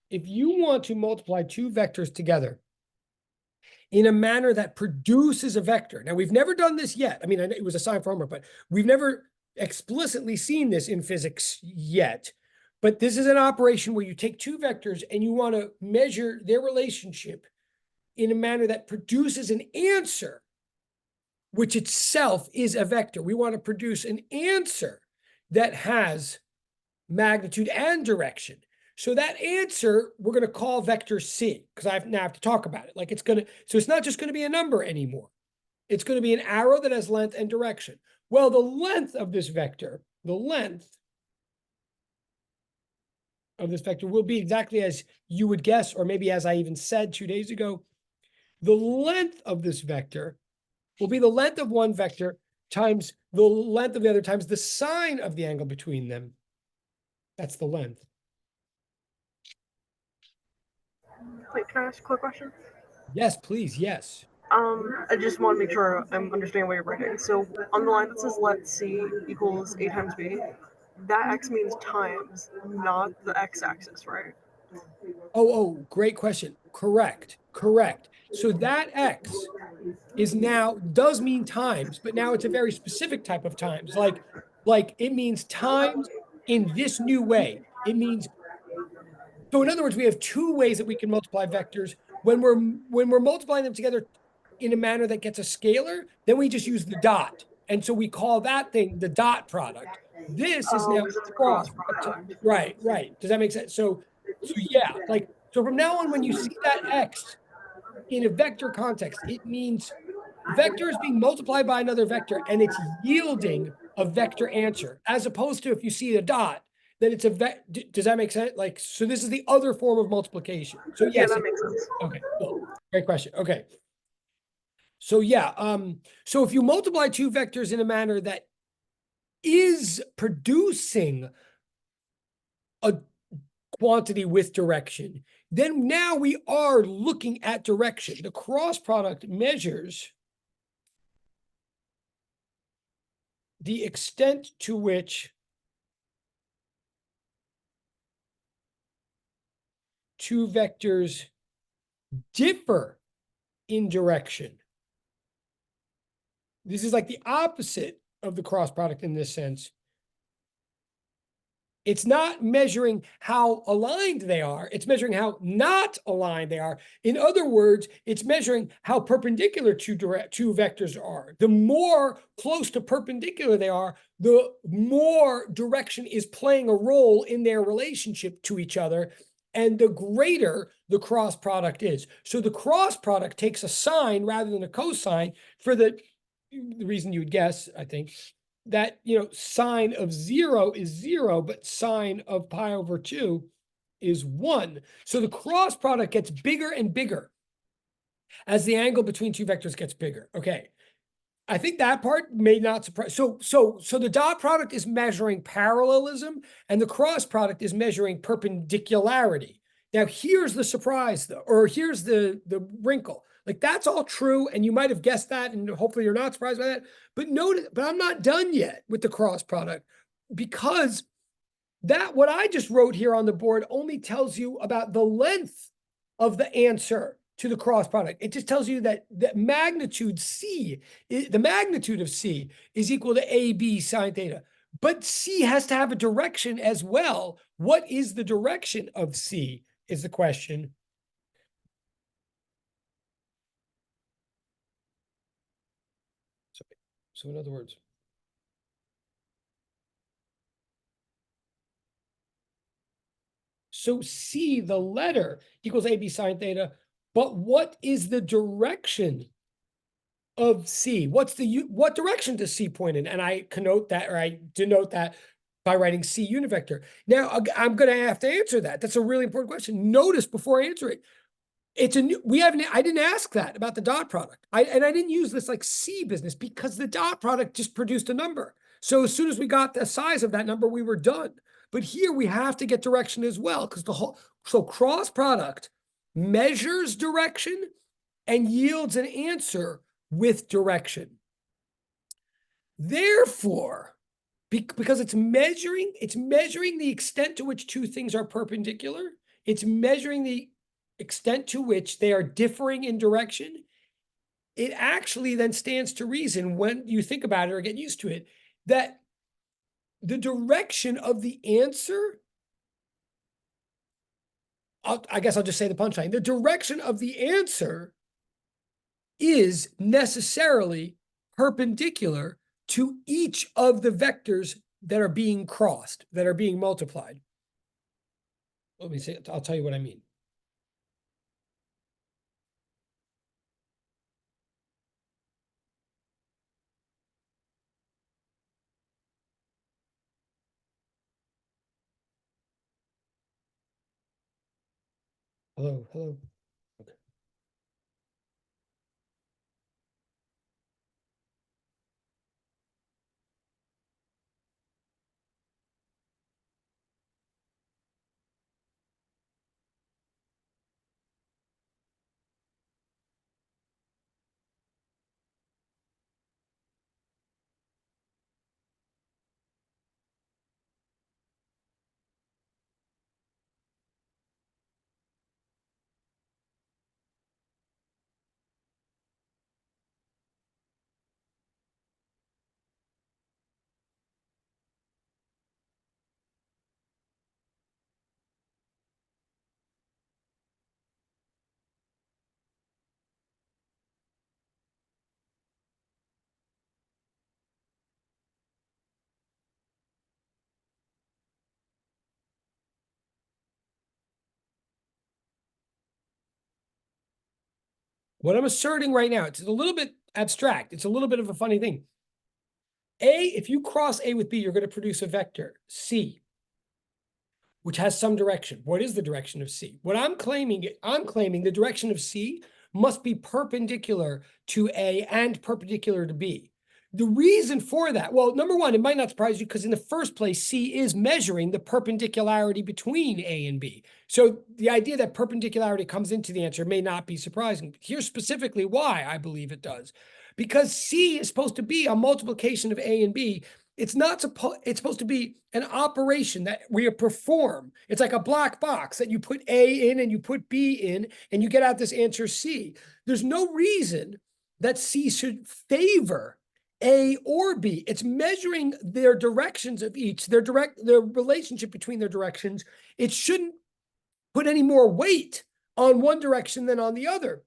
if you want to multiply 2 vectors together in a manner that produces a vector. Now, we've never done this yet. I mean, it was a sign for homework, but we've never explicitly seen this in physics yet. But this is an operation where you take 2 vectors and you want to measure their relationship in a manner that produces an answer, which itself is a vector. We want to produce an answer that has magnitude and direction. So that answer, we're going to call vector C, because I now have to talk about it. Like it's going to, so it's not just going to be a number anymore. It's going to be an arrow that has length and direction. Well, the length of this vector, the length of this vector will be exactly as you would guess, or maybe as I even said 2 days ago. The length of this vector will be the length of one vector times the length of the other times the sine of the angle between them. That's the length. Wait, can I ask a quick question? Yes, please. Yes. I just want to make sure I'm understanding what you're writing. So on the line that says let C equals A times B, that X means times, not the X axis, right? Oh, great question. Correct. So that X is now, does mean times, but now it's a very specific type of times. Like it means times in this new way. It means, so in other words, we have two ways that we can multiply vectors. When we're multiplying them together in a manner that gets a scalar, then we just use the dot. And so we call that thing the dot product. This is now Because it's a cross cross product. Right. Does that make sense? So yeah, like, so from now on, when you see that X in a vector context, it means vector is being multiplied by another vector and it's yielding a vector answer, as opposed to if you see a dot, then it's a does that make sense? Like, so this is the other form of multiplication. So Yeah, yes. that makes sense. Okay, cool. Great question. Okay. So yeah, so if you multiply two vectors in a manner that is producing a quantity with direction, then now we are looking at direction. The cross product measures the extent to which two vectors differ in direction. This is like the opposite of the cross product in this sense. It's not measuring how aligned they are. It's measuring how not aligned they are. In other words, it's measuring how perpendicular two vectors are. The more close to perpendicular they are, the more direction is playing a role in their relationship to each other, and the greater the cross product is. So the cross product takes a sine rather than a cosine for the reason you would guess, I think, that, sine of 0 is 0, but sine of pi over 2 is 1. So the cross product gets bigger and bigger as the angle between two vectors gets bigger. Okay. I think that part may not surprise. So the dot product is measuring parallelism and the cross product is measuring perpendicularity. Now here's the surprise though, or here's the wrinkle. Like that's all true, and you might have guessed that, and hopefully you're not surprised by that. But notice, but I'm not done yet with the cross product, because that what I just wrote here on the board only tells you about the length of the answer to the cross product. It just tells you that the magnitude C, the magnitude of C is equal to AB sine theta. But C has to have a direction as well. What is the direction of C is the question. So in other words, so C, the letter, equals AB sine theta, but what is the direction of C? What direction does C point in? And I connote that, or I denote that by writing C unit vector. Now I'm going to have to answer that. That's a really important question. Notice before I answer it, I didn't ask that about the dot product. I didn't use this like C business because the dot product just produced a number. So as soon as we got the size of that number, we were done. But here we have to get direction as well, because so cross product measures direction and yields an answer with direction. Therefore, because it's measuring the extent to which two things are perpendicular, it's measuring the extent to which they are differing in direction, it actually then stands to reason, when you think about it or get used to it, that the direction of the answer, I guess I'll just say the punchline, the direction of the answer is necessarily perpendicular to each of the vectors that are being crossed, that are being multiplied. Let me say, I'll tell you what I mean. Hello, hello. Okay. What I'm asserting right now, it's a little bit abstract. It's a little bit of a funny thing. If you cross A with B, you're going to produce a vector, C, which has some direction. What is the direction of C? What I'm claiming the direction of C must be perpendicular to A and perpendicular to B. The reason for that, well, number one, it might not surprise you because in the first place, C is measuring the perpendicularity between A and B. So the idea that perpendicularity comes into the answer may not be surprising. Here's specifically why I believe it does. Because C is supposed to be a multiplication of A and B. It's supposed to be an operation that we perform. It's like a black box that you put A in and you put B in and you get out this answer C. There's no reason that C should favor A or B. It's measuring their directions of each, their relationship between their directions. It shouldn't put any more weight on one direction than on the other.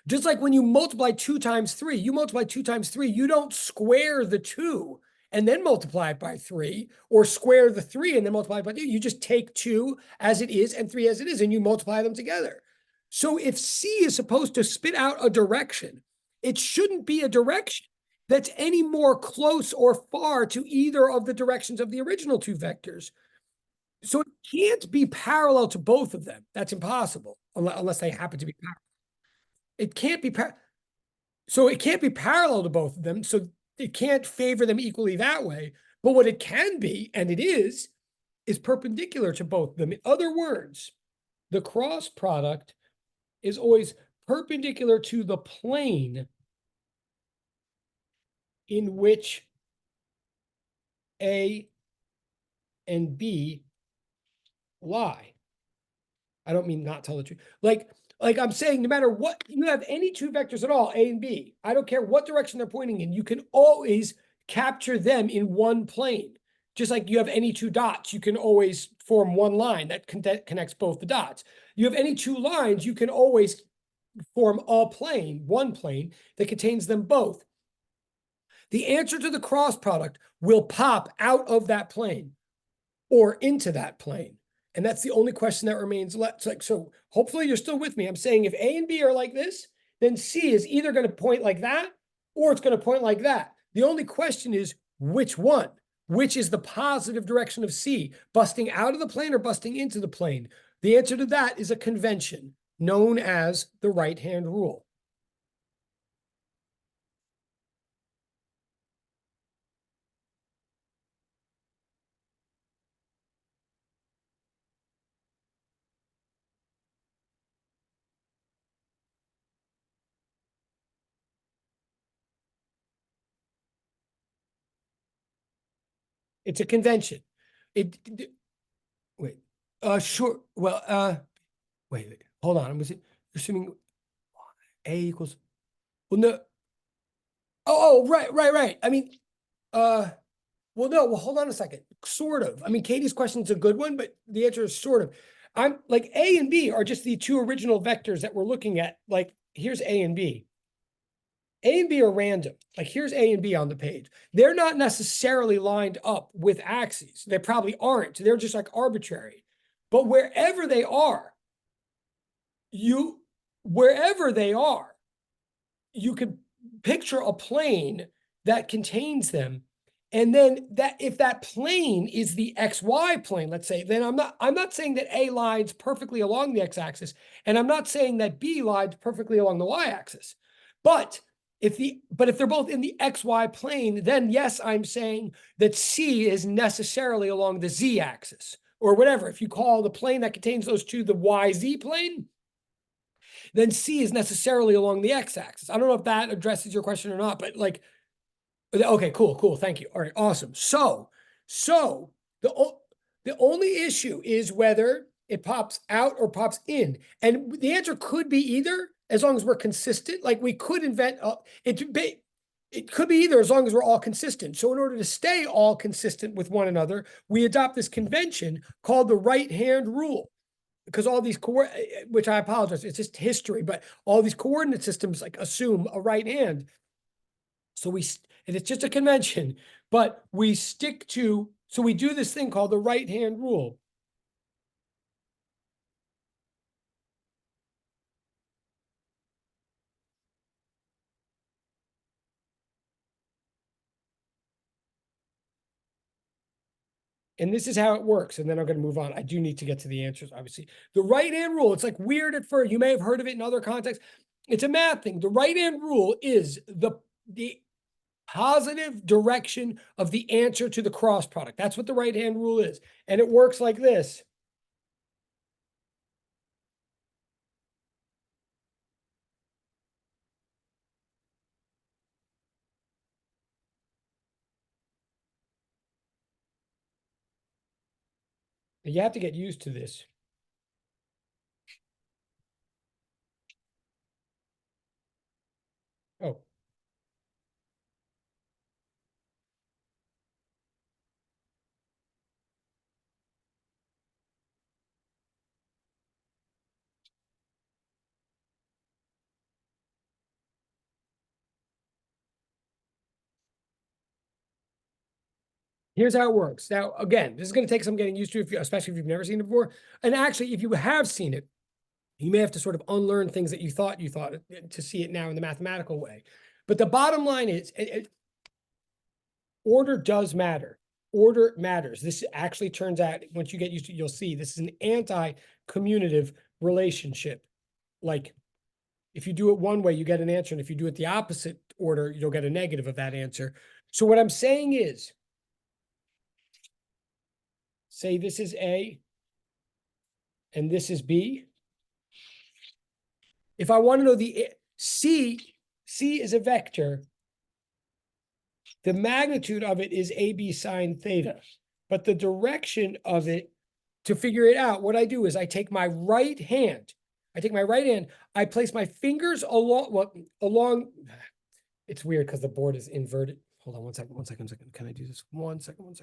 Just like when you multiply 2 times 3, you multiply 2 times 3, you don't square the 2 and then multiply it by 3, or square the 3 and then multiply it by 2. You just take 2 as it is and 3 as it is, and you multiply them together. So if C is supposed to spit out a direction, it shouldn't be a direction that's any more close or far to either of the directions of the original 2 vectors. So it can't be parallel to both of them. That's impossible, unless they happen to be parallel. It can't be so it can't be parallel to both of them. So it can't favor them equally that way. But what it can be, and it is perpendicular to both of them. In other words, the cross product is always perpendicular to the plane in which A and B lie. I don't mean not tell the truth. Like I'm saying, no matter what, you have any 2 vectors at all, A and B, I don't care what direction they're pointing in, you can always capture them in one plane. Just like you have any 2 dots, you can always form one line that connects both the dots. You have any 2 lines, you can always form a plane, one plane that contains them both. The answer to the cross product will pop out of that plane or into that plane. And that's the only question that remains left. So hopefully you're still with me. I'm saying if A and B are like this, then C is either going to point like that or it's going to point like that. The only question is which one? Which is the positive direction of C, busting out of the plane or busting into the plane? The answer to that is a convention known as the right-hand rule. It's a convention. Sure. Well, wait, hold on. Was it assuming A equals, well, no. Right. I mean, well, no, well, hold on a second. Sort of. I mean, Katie's question is a good one, but the answer is sort of. I'm like A and B are just the 2 original vectors that we're looking at. Like, here's A and B. A and B are random. Like here's A and B on the page. They're not necessarily lined up with axes. They probably aren't. They're just like arbitrary. But wherever they are, you can picture a plane that contains them. And then that if that plane is the XY plane, let's say, then I'm not saying that A lies perfectly along the x-axis, and I'm not saying that B lies perfectly along the y-axis. But if they're both in the XY plane, then yes, I'm saying that C is necessarily along the z-axis, or whatever. If you call the plane that contains those two the YZ plane, then C is necessarily along the x-axis. I don't know if that addresses your question or not, but like, okay, cool. Thank you. All right, awesome. So the only issue is whether it pops out or pops in. And the answer could be either, as long as we're consistent. Like we could invent, it could be either as long as we're all consistent. So in order to stay all consistent with one another, we adopt this convention called the right-hand rule. Because all these which I apologize, it's just history, but all these coordinate systems like assume a right hand. So and it's just a convention, but we stick to, so we do this thing called the right hand rule. And this is how it works. And then I'm going to move on. I do need to get to the answers, obviously. The right-hand rule, it's like weird at first. You may have heard of it in other contexts. It's a math thing. The right-hand rule is the positive direction of the answer to the cross product. That's what the right-hand rule is. And it works like this. You have to get used to this. Oh. Here's how it works. Now, again, this is going to take some getting used to, especially if you've never seen it before. And actually, if you have seen it, you may have to sort of unlearn things that you thought to see it now in the mathematical way. But the bottom line is, order does matter. Order matters. This actually turns out, once you get used to it, you'll see this is an anti-commutative relationship. Like, if you do it one way, you get an answer. And if you do it the opposite order, you'll get a negative of that answer. So what I'm saying is, say this is A and this is B. If I want to know the C is a vector. The magnitude of it is AB sine theta, but the direction of it, to figure it out, what I do is I take my right hand, I place my fingers along, it's weird because the board is inverted. Hold on one second. Can I do this? One second.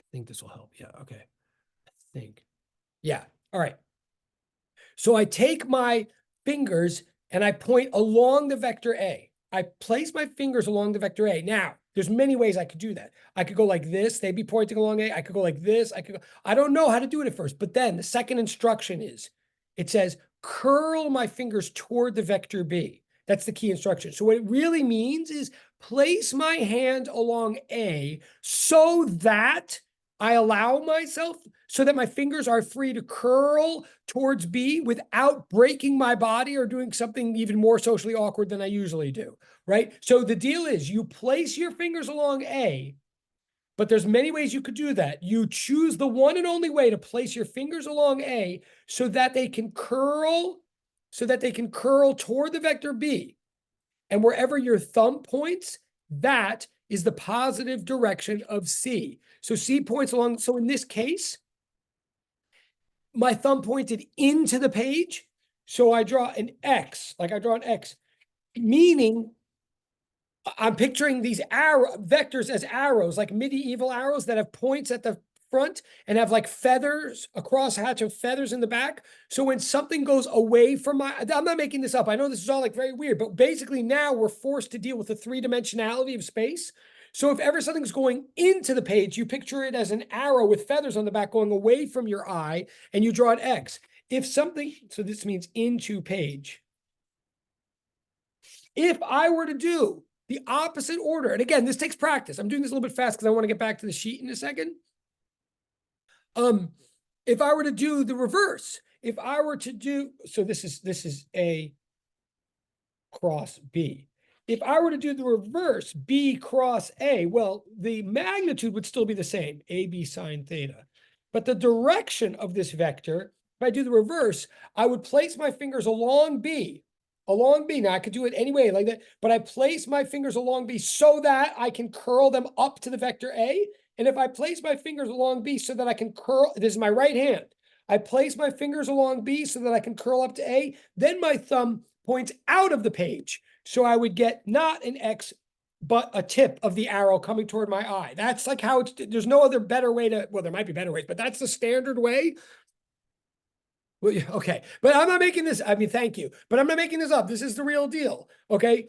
I think this will help. Yeah, okay. I think. Yeah, all right. So I take my fingers and I point along the vector A. I place my fingers along the vector A. Now, there's many ways I could do that. I could go like this. They'd be pointing along A. I could go like this. I don't know how to do it at first, but then the second instruction is, it says, curl my fingers toward the vector B. That's the key instruction. So what it really means is place my hand along A so that I allow myself, so that my fingers are free to curl towards B without breaking my body or doing something even more socially awkward than I usually do, right? So the deal is you place your fingers along A, but there's many ways you could do that. You choose the one and only way to place your fingers along A so that they can curl toward the vector B. And wherever your thumb points, that is the positive direction of C. So C points along. So in this case, my thumb pointed into the page. So I draw an X, meaning I'm picturing these vectors as arrows, like medieval arrows that have points at the front and have like feathers, a crosshatch of feathers in the back. So when something goes away from my, I'm not making this up. I know this is all like very weird, but basically now we're forced to deal with the three-dimensionality of space. So if ever something's going into the page, you picture it as an arrow with feathers on the back going away from your eye, and you draw an X. If something, so this means into page. If I were to do the opposite order, and again, this takes practice. I'm doing this a little bit fast because I want to get back to the sheet in a second. If I were to do the reverse, if I were to do, so this is A cross B. If I were to do the reverse, B cross A, well, the magnitude would still be the same, AB sine theta. But the direction of this vector, if I do the reverse, I would place my fingers along B. Now I could do it anyway like that, but I place my fingers along B so that I can curl them up to the vector A. And if I place my fingers along B so that I can curl, this is my right hand. I place my fingers along B so that I can curl up to A. Then my thumb points out of the page. So I would get not an X, but a tip of the arrow coming toward my eye. That's like how it's, there's no other better way to, well, there might be better ways, but that's the standard way. Well, yeah, okay, but I'm not making this, I mean, thank you, but I'm not making this up. This is the real deal, okay?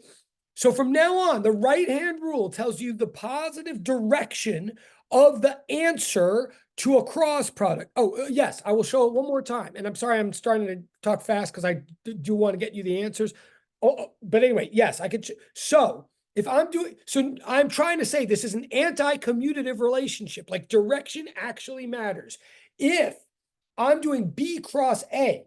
So from now on, the right-hand rule tells you the positive direction of the answer to a cross product. Oh, yes, I will show it one more time. And I'm sorry, I'm starting to talk fast because I do want to get you the answers. But anyway, yes, I could. So if I'm doing, so I'm trying to say this is an anti-commutative relationship, like direction actually matters. If I'm doing B cross A,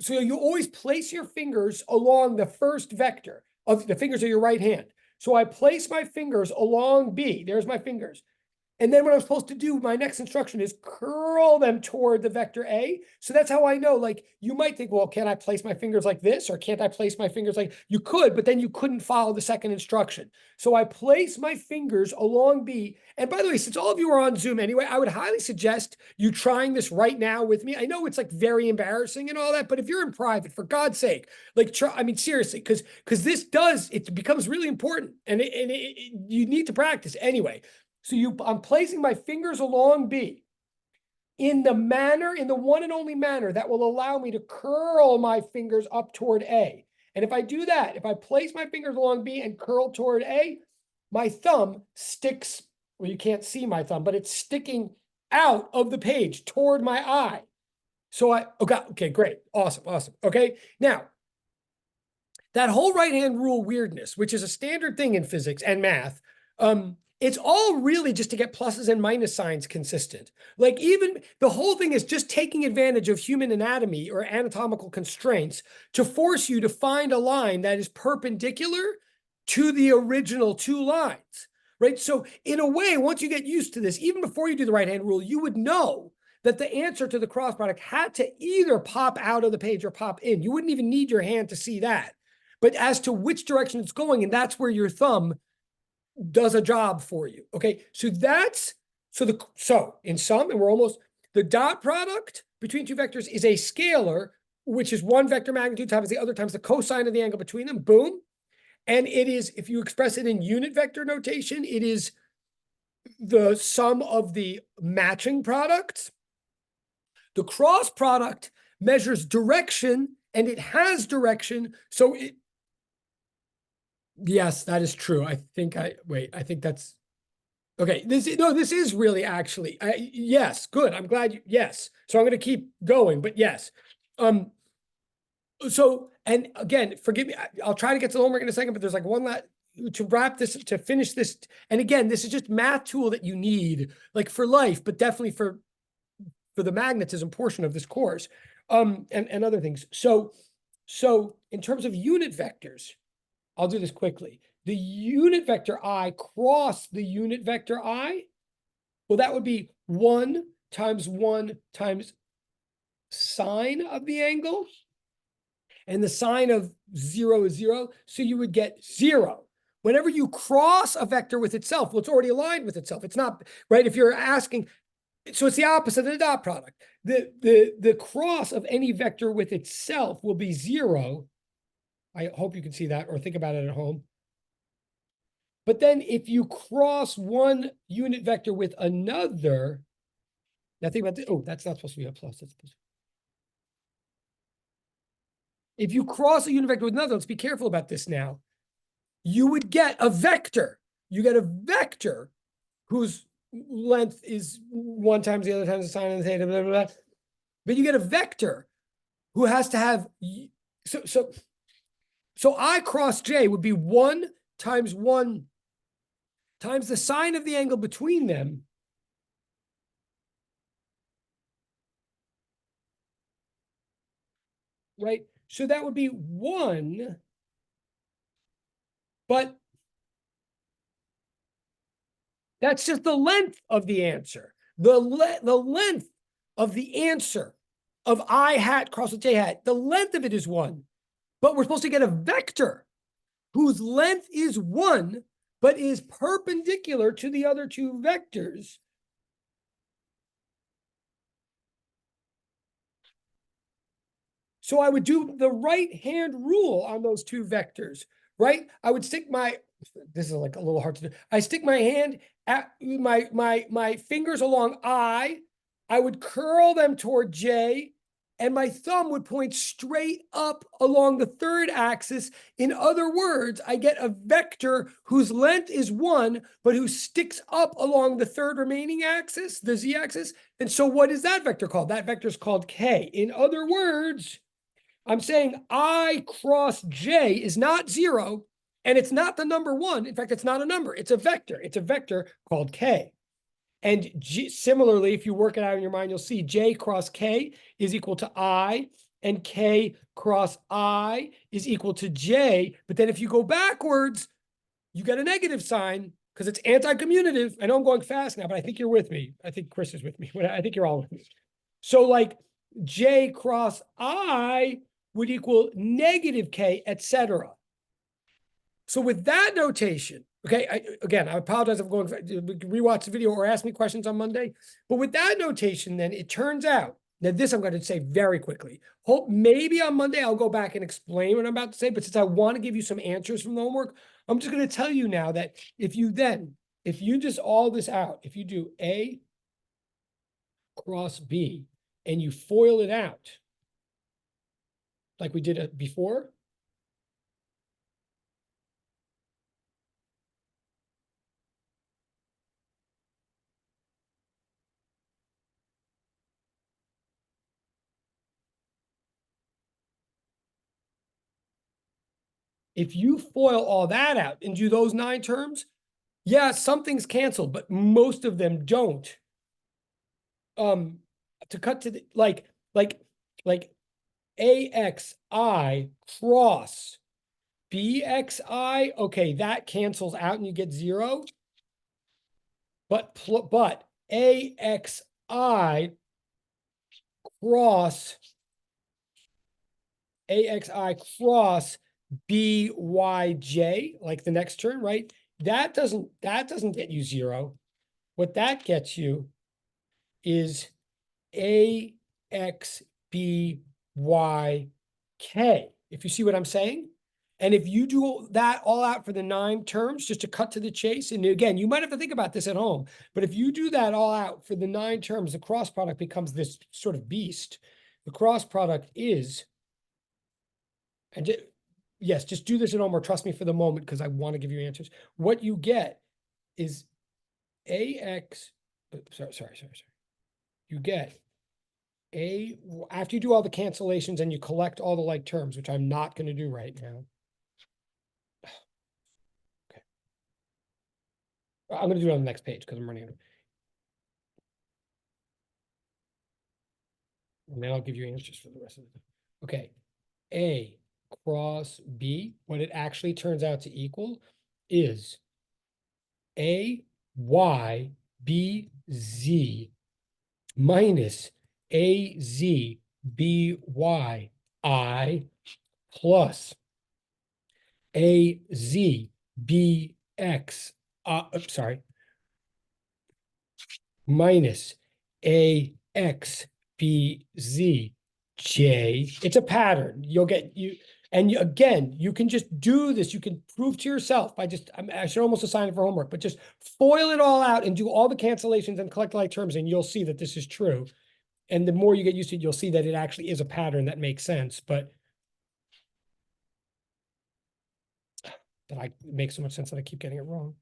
so you always place your fingers along the first vector of the fingers of your right hand. So I place my fingers along B, there's my fingers. And then what I'm supposed to do, my next instruction is curl them toward the vector A. So that's how I know, like, you might think, well, can I place my fingers like this? Or can't I place my fingers like, you could, but then you couldn't follow the second instruction. So I place my fingers along B. And by the way, since all of you are on Zoom anyway, I would highly suggest you trying this right now with me. I know it's like very embarrassing and all that, but if you're in private, for God's sake, like, try, I mean, seriously, because this does, it becomes really important and you need to practice anyway. So I'm placing my fingers along B in the manner, in the one and only manner that will allow me to curl my fingers up toward A. And if I do that, if I place my fingers along B and curl toward A, my thumb sticks, well, you can't see my thumb, but it's sticking out of the page toward my eye. So okay, great. Awesome. Okay. Now, that whole right-hand rule weirdness, which is a standard thing in physics and math, it's all really just to get pluses and minus signs consistent. Like even the whole thing is just taking advantage of human anatomy or anatomical constraints to force you to find a line that is perpendicular to the original two lines, right? So in a way, once you get used to this, even before you do the right-hand rule, you would know that the answer to the cross product had to either pop out of the page or pop in. You wouldn't even need your hand to see that. But as to which direction it's going, and that's where your thumb does a job for you. Okay, so that's so in sum, and we're almost, the dot product between two vectors is a scalar, which is one vector magnitude times the other times the cosine of the angle between them. Boom. And it is, if you express it in unit vector notation, it is the sum of the matching products. The cross product measures direction, and it has direction, so it. Yes, that is true. I think that's okay. This is really actually, yes, good. I'm glad yes. So I'm going to keep going, but yes. So, and again, forgive me, I'll try to get to the homework in a second, but there's like one last, to wrap this, to finish this. And again, this is just math tool that you need like for life, but definitely for the magnetism portion of this course, and other things. So in terms of unit vectors, I'll do this quickly. The unit vector I cross the unit vector I, well, that would be 1 times sine of the angle. And the sine of 0 is 0. So you would get 0. Whenever you cross a vector with itself, well, it's already aligned with itself. It's not, right? If you're asking, so it's the opposite of the dot product. The cross of any vector with itself will be 0. I hope you can see that or think about it at home. But then if you cross one unit vector with another, Now think about this. Oh, that's not supposed to be a plus. That's supposed to... If you cross a unit vector with another, let's be careful about this now. You would get a vector. You get a vector whose length is 1 times the other times the sine of the theta, blah, blah, blah. But you get a vector who has to have, so I cross J would be 1 times 1 times the sine of the angle between them. Right? So that would be 1, but that's just the length of the answer. The length of the answer of I hat cross with J hat, the length of it is 1. But we're supposed to get a vector whose length is 1, but is perpendicular to the other 2 vectors. So I would do the right-hand rule on those 2 vectors, right? I would stick my, this is like a little hard to do. I stick my hand at my fingers along I would curl them toward J, and my thumb would point straight up along the 3rd axis. In other words, I get a vector whose length is 1, but who sticks up along the 3rd remaining axis, the z-axis. And so what is that vector called? That vector is called K. In other words, I'm saying I cross J is not 0, and it's not the number 1. In fact, it's not a number. It's a vector. It's a vector called K. And similarly, if you work it out in your mind, you'll see J cross K is equal to I, and K cross I is equal to J. But then if you go backwards, you get a negative sign because it's anti-commutative. I know I'm going fast now, but I think you're with me. I think Chris is with me. I think you're all with me. So like J cross I would equal negative K, etc. So with that notation, okay, I apologize if I'm going, rewatch the video or ask me questions on Monday. But with that notation, then it turns out, now this I'm going to say very quickly. Hope maybe on Monday I'll go back and explain what I'm about to say, but since I want to give you some answers from the homework, I'm just going to tell you now that if you just all this out, if you do A cross B and you FOIL it out, like we did before, if you FOIL all that out and do those 9 terms, yeah, something's canceled, but most of them don't. To cut to the, like AXI cross BXI, okay, that cancels out and you get 0. But AXI cross BYJ, like the next term, right? That doesn't get you 0. What that gets you is AXBYK. If you see what I'm saying? And if you do that all out for the 9 terms, just to cut to the chase, and again, you might have to think about this at home, but if you do that all out for the 9 terms, the cross product becomes this sort of beast. The cross product is, and yes, just do this at home or trust me for the moment because I want to give you answers. What you get is sorry. You get after you do all the cancellations and you collect all the like terms, which I'm not going to do right now. Okay. I'm going to do it on the next page because I'm running out of. And then I'll give you answers for the rest of it. Okay. A cross B, what it actually turns out to equal is A Y B Z minus A Z B Y I plus A Z B X minus A X B Z J. It's a pattern. You'll get And again, you can just do this. You can prove to yourself by I should almost assign it for homework, but just FOIL it all out and do all the cancellations and collect like terms, and you'll see that this is true. And the more you get used to it, you'll see that it actually is a pattern that makes sense. But it makes so much sense that I keep getting it wrong.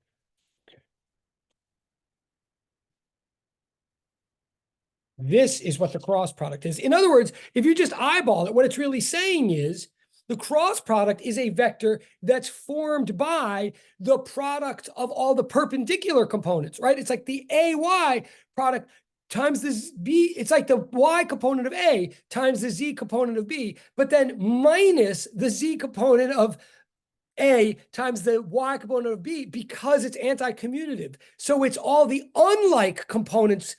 This is what the cross product is. In other words, if you just eyeball it, what it's really saying is the cross product is a vector that's formed by the product of all the perpendicular components, right? It's like the AY product times this B. It's like the Y component of A times the Z component of B, but then minus the Z component of A times the Y component of B because it's anti-commutative. So it's all the unlike components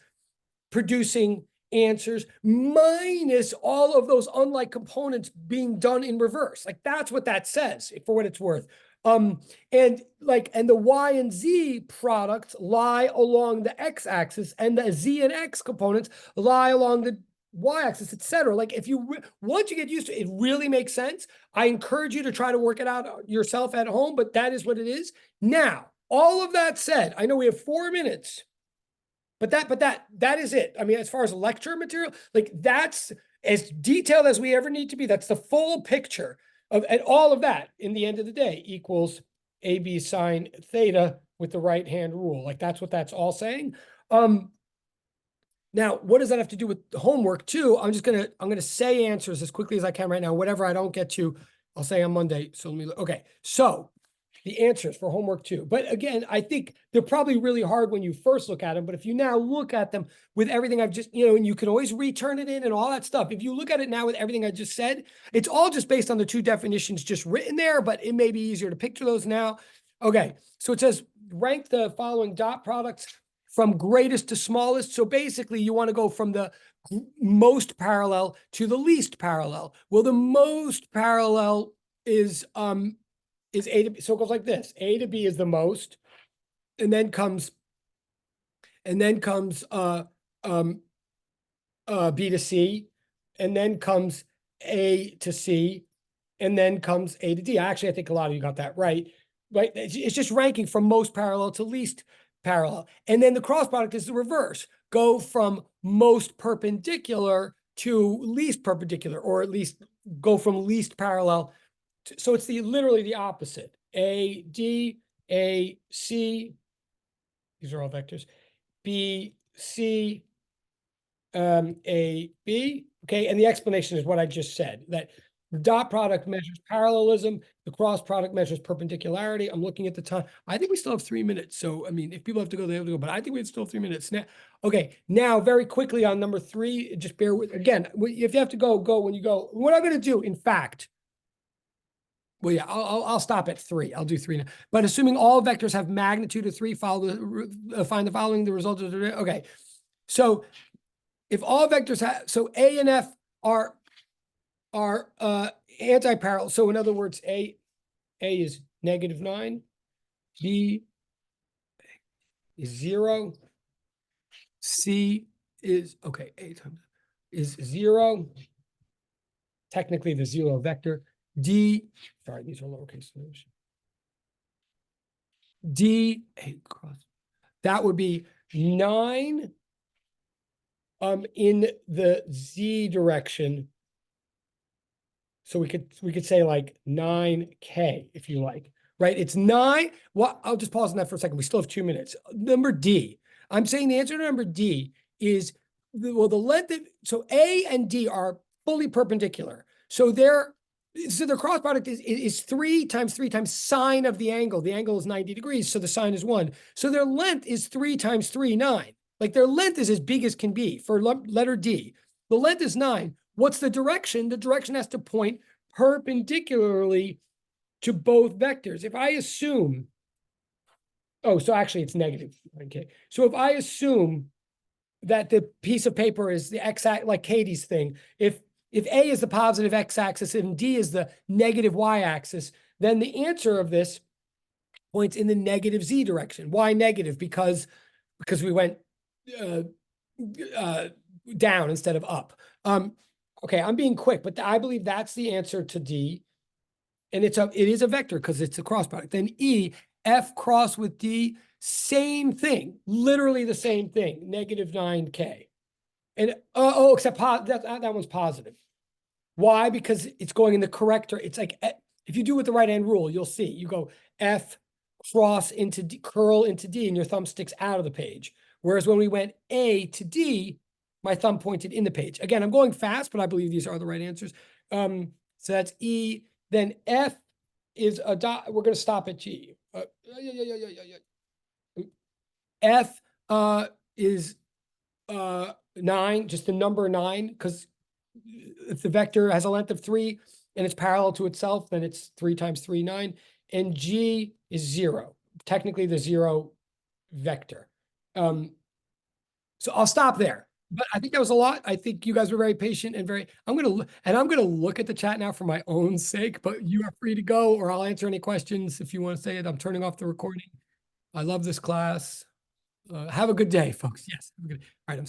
producing answers minus all of those unlike components being done in reverse. Like that's what that says for what it's worth. And the Y and Z products lie along the X-axis and the Z and X components lie along the Y-axis, etc. Like if you, once you get used to it, it really makes sense. I encourage you to try to work it out yourself at home, but that is what it is. Now, all of that said, I know we have 4 minutes. But that is it. I mean, as far as lecture material, like that's as detailed as we ever need to be. That's the full picture of, and all of that in the end of the day equals AB sine theta with the right hand rule. Like that's what that's all saying. Now, what does that have to do with homework too? I'm gonna say answers as quickly as I can right now. Whatever I don't get to, I'll say on Monday. So okay. So the answers for homework 2. But again, I think they're probably really hard when you first look at them. But if you now look at them with everything I've just, and you can always return it in and all that stuff. If you look at it now with everything I just said, it's all just based on the 2 definitions just written there, but it may be easier to picture those now. Okay, so it says rank the following dot products from greatest to smallest. So basically you want to go from the most parallel to the least parallel. Well, the most parallel is A to B. So it goes like this. A to B is the most, and then comes B to C, and then comes A to C, and then comes A to D. Actually, I think a lot of you got that right. Right? It's just ranking from most parallel to least parallel. And then the cross product is the reverse. Go from most perpendicular to least perpendicular, or at least go from least parallel. So it's literally the opposite. A, D, A, C. These are all vectors. B, C, A, B. Okay, and the explanation is what I just said, that the dot product measures parallelism, the cross product measures perpendicularity. I'm looking at the time. I think we still have 3 minutes. So, I mean, if people have to go, they have to go, but I think we still have 3 minutes. Now, okay, now very quickly on number 3, just bear with, again, if you have to go, go when you go. What I'm going to do, in fact, well, yeah, I'll stop at 3. I'll do 3 now. But assuming all vectors have magnitude of 3, find the following, the result of the, okay. So if all vectors have, so A and F are anti-parallel. So in other words, A is -9, B is 0, C is, okay, A times is 0. Technically the 0 vector. D, sorry, these are lowercase letters. D, A cross. That would be 9 in the Z direction. So we could say like 9K if you like, right? It's 9. Well, I'll just pause on that for a second. We still have 2 minutes. Number D, I'm saying the answer to number D is, well, the length of, so A and D are fully perpendicular. So the cross product is 3 times 3 times sine of the angle. The angle is 90 degrees, so the sine is 1. So their length is 3 times 3, 9. Like their length is as big as can be for letter D. The length is 9. What's the direction? The direction has to point perpendicularly to both vectors. If I assume, oh, so actually it's negative. Okay. So if I assume that the piece of paper is the x-axis, like Katie's thing, if A is the positive x-axis and D is the negative y-axis, then the answer of this points in the negative z direction. Why negative? Because we went down instead of up. Okay, I'm being quick, but I believe that's the answer to D. And it is a vector because it's a cross product. Then E, F cross with D, same thing, literally the same thing, negative 9K. And, except that one's positive. Why? Because it's going in the correct, it's like, if you do with the right hand rule, you'll see, you go F cross into D, curl into D, and your thumb sticks out of the page. Whereas when we went A to D, my thumb pointed in the page. Again, I'm going fast, but I believe these are the right answers. So that's E. Then F is a dot. We're going to stop at G. F is 9, just the number 9, because if the vector has a length of 3 and it's parallel to itself, then it's 3 times 3, 9. And G is 0, technically the 0 vector. So I'll stop there. But I think that was a lot. I think you guys were very patient and I'm going to look at the chat now for my own sake, but you are free to go, or I'll answer any questions if you want to say it. I'm turning off the recording. I love this class. Have a good day, folks. Yes. Have a good, all right.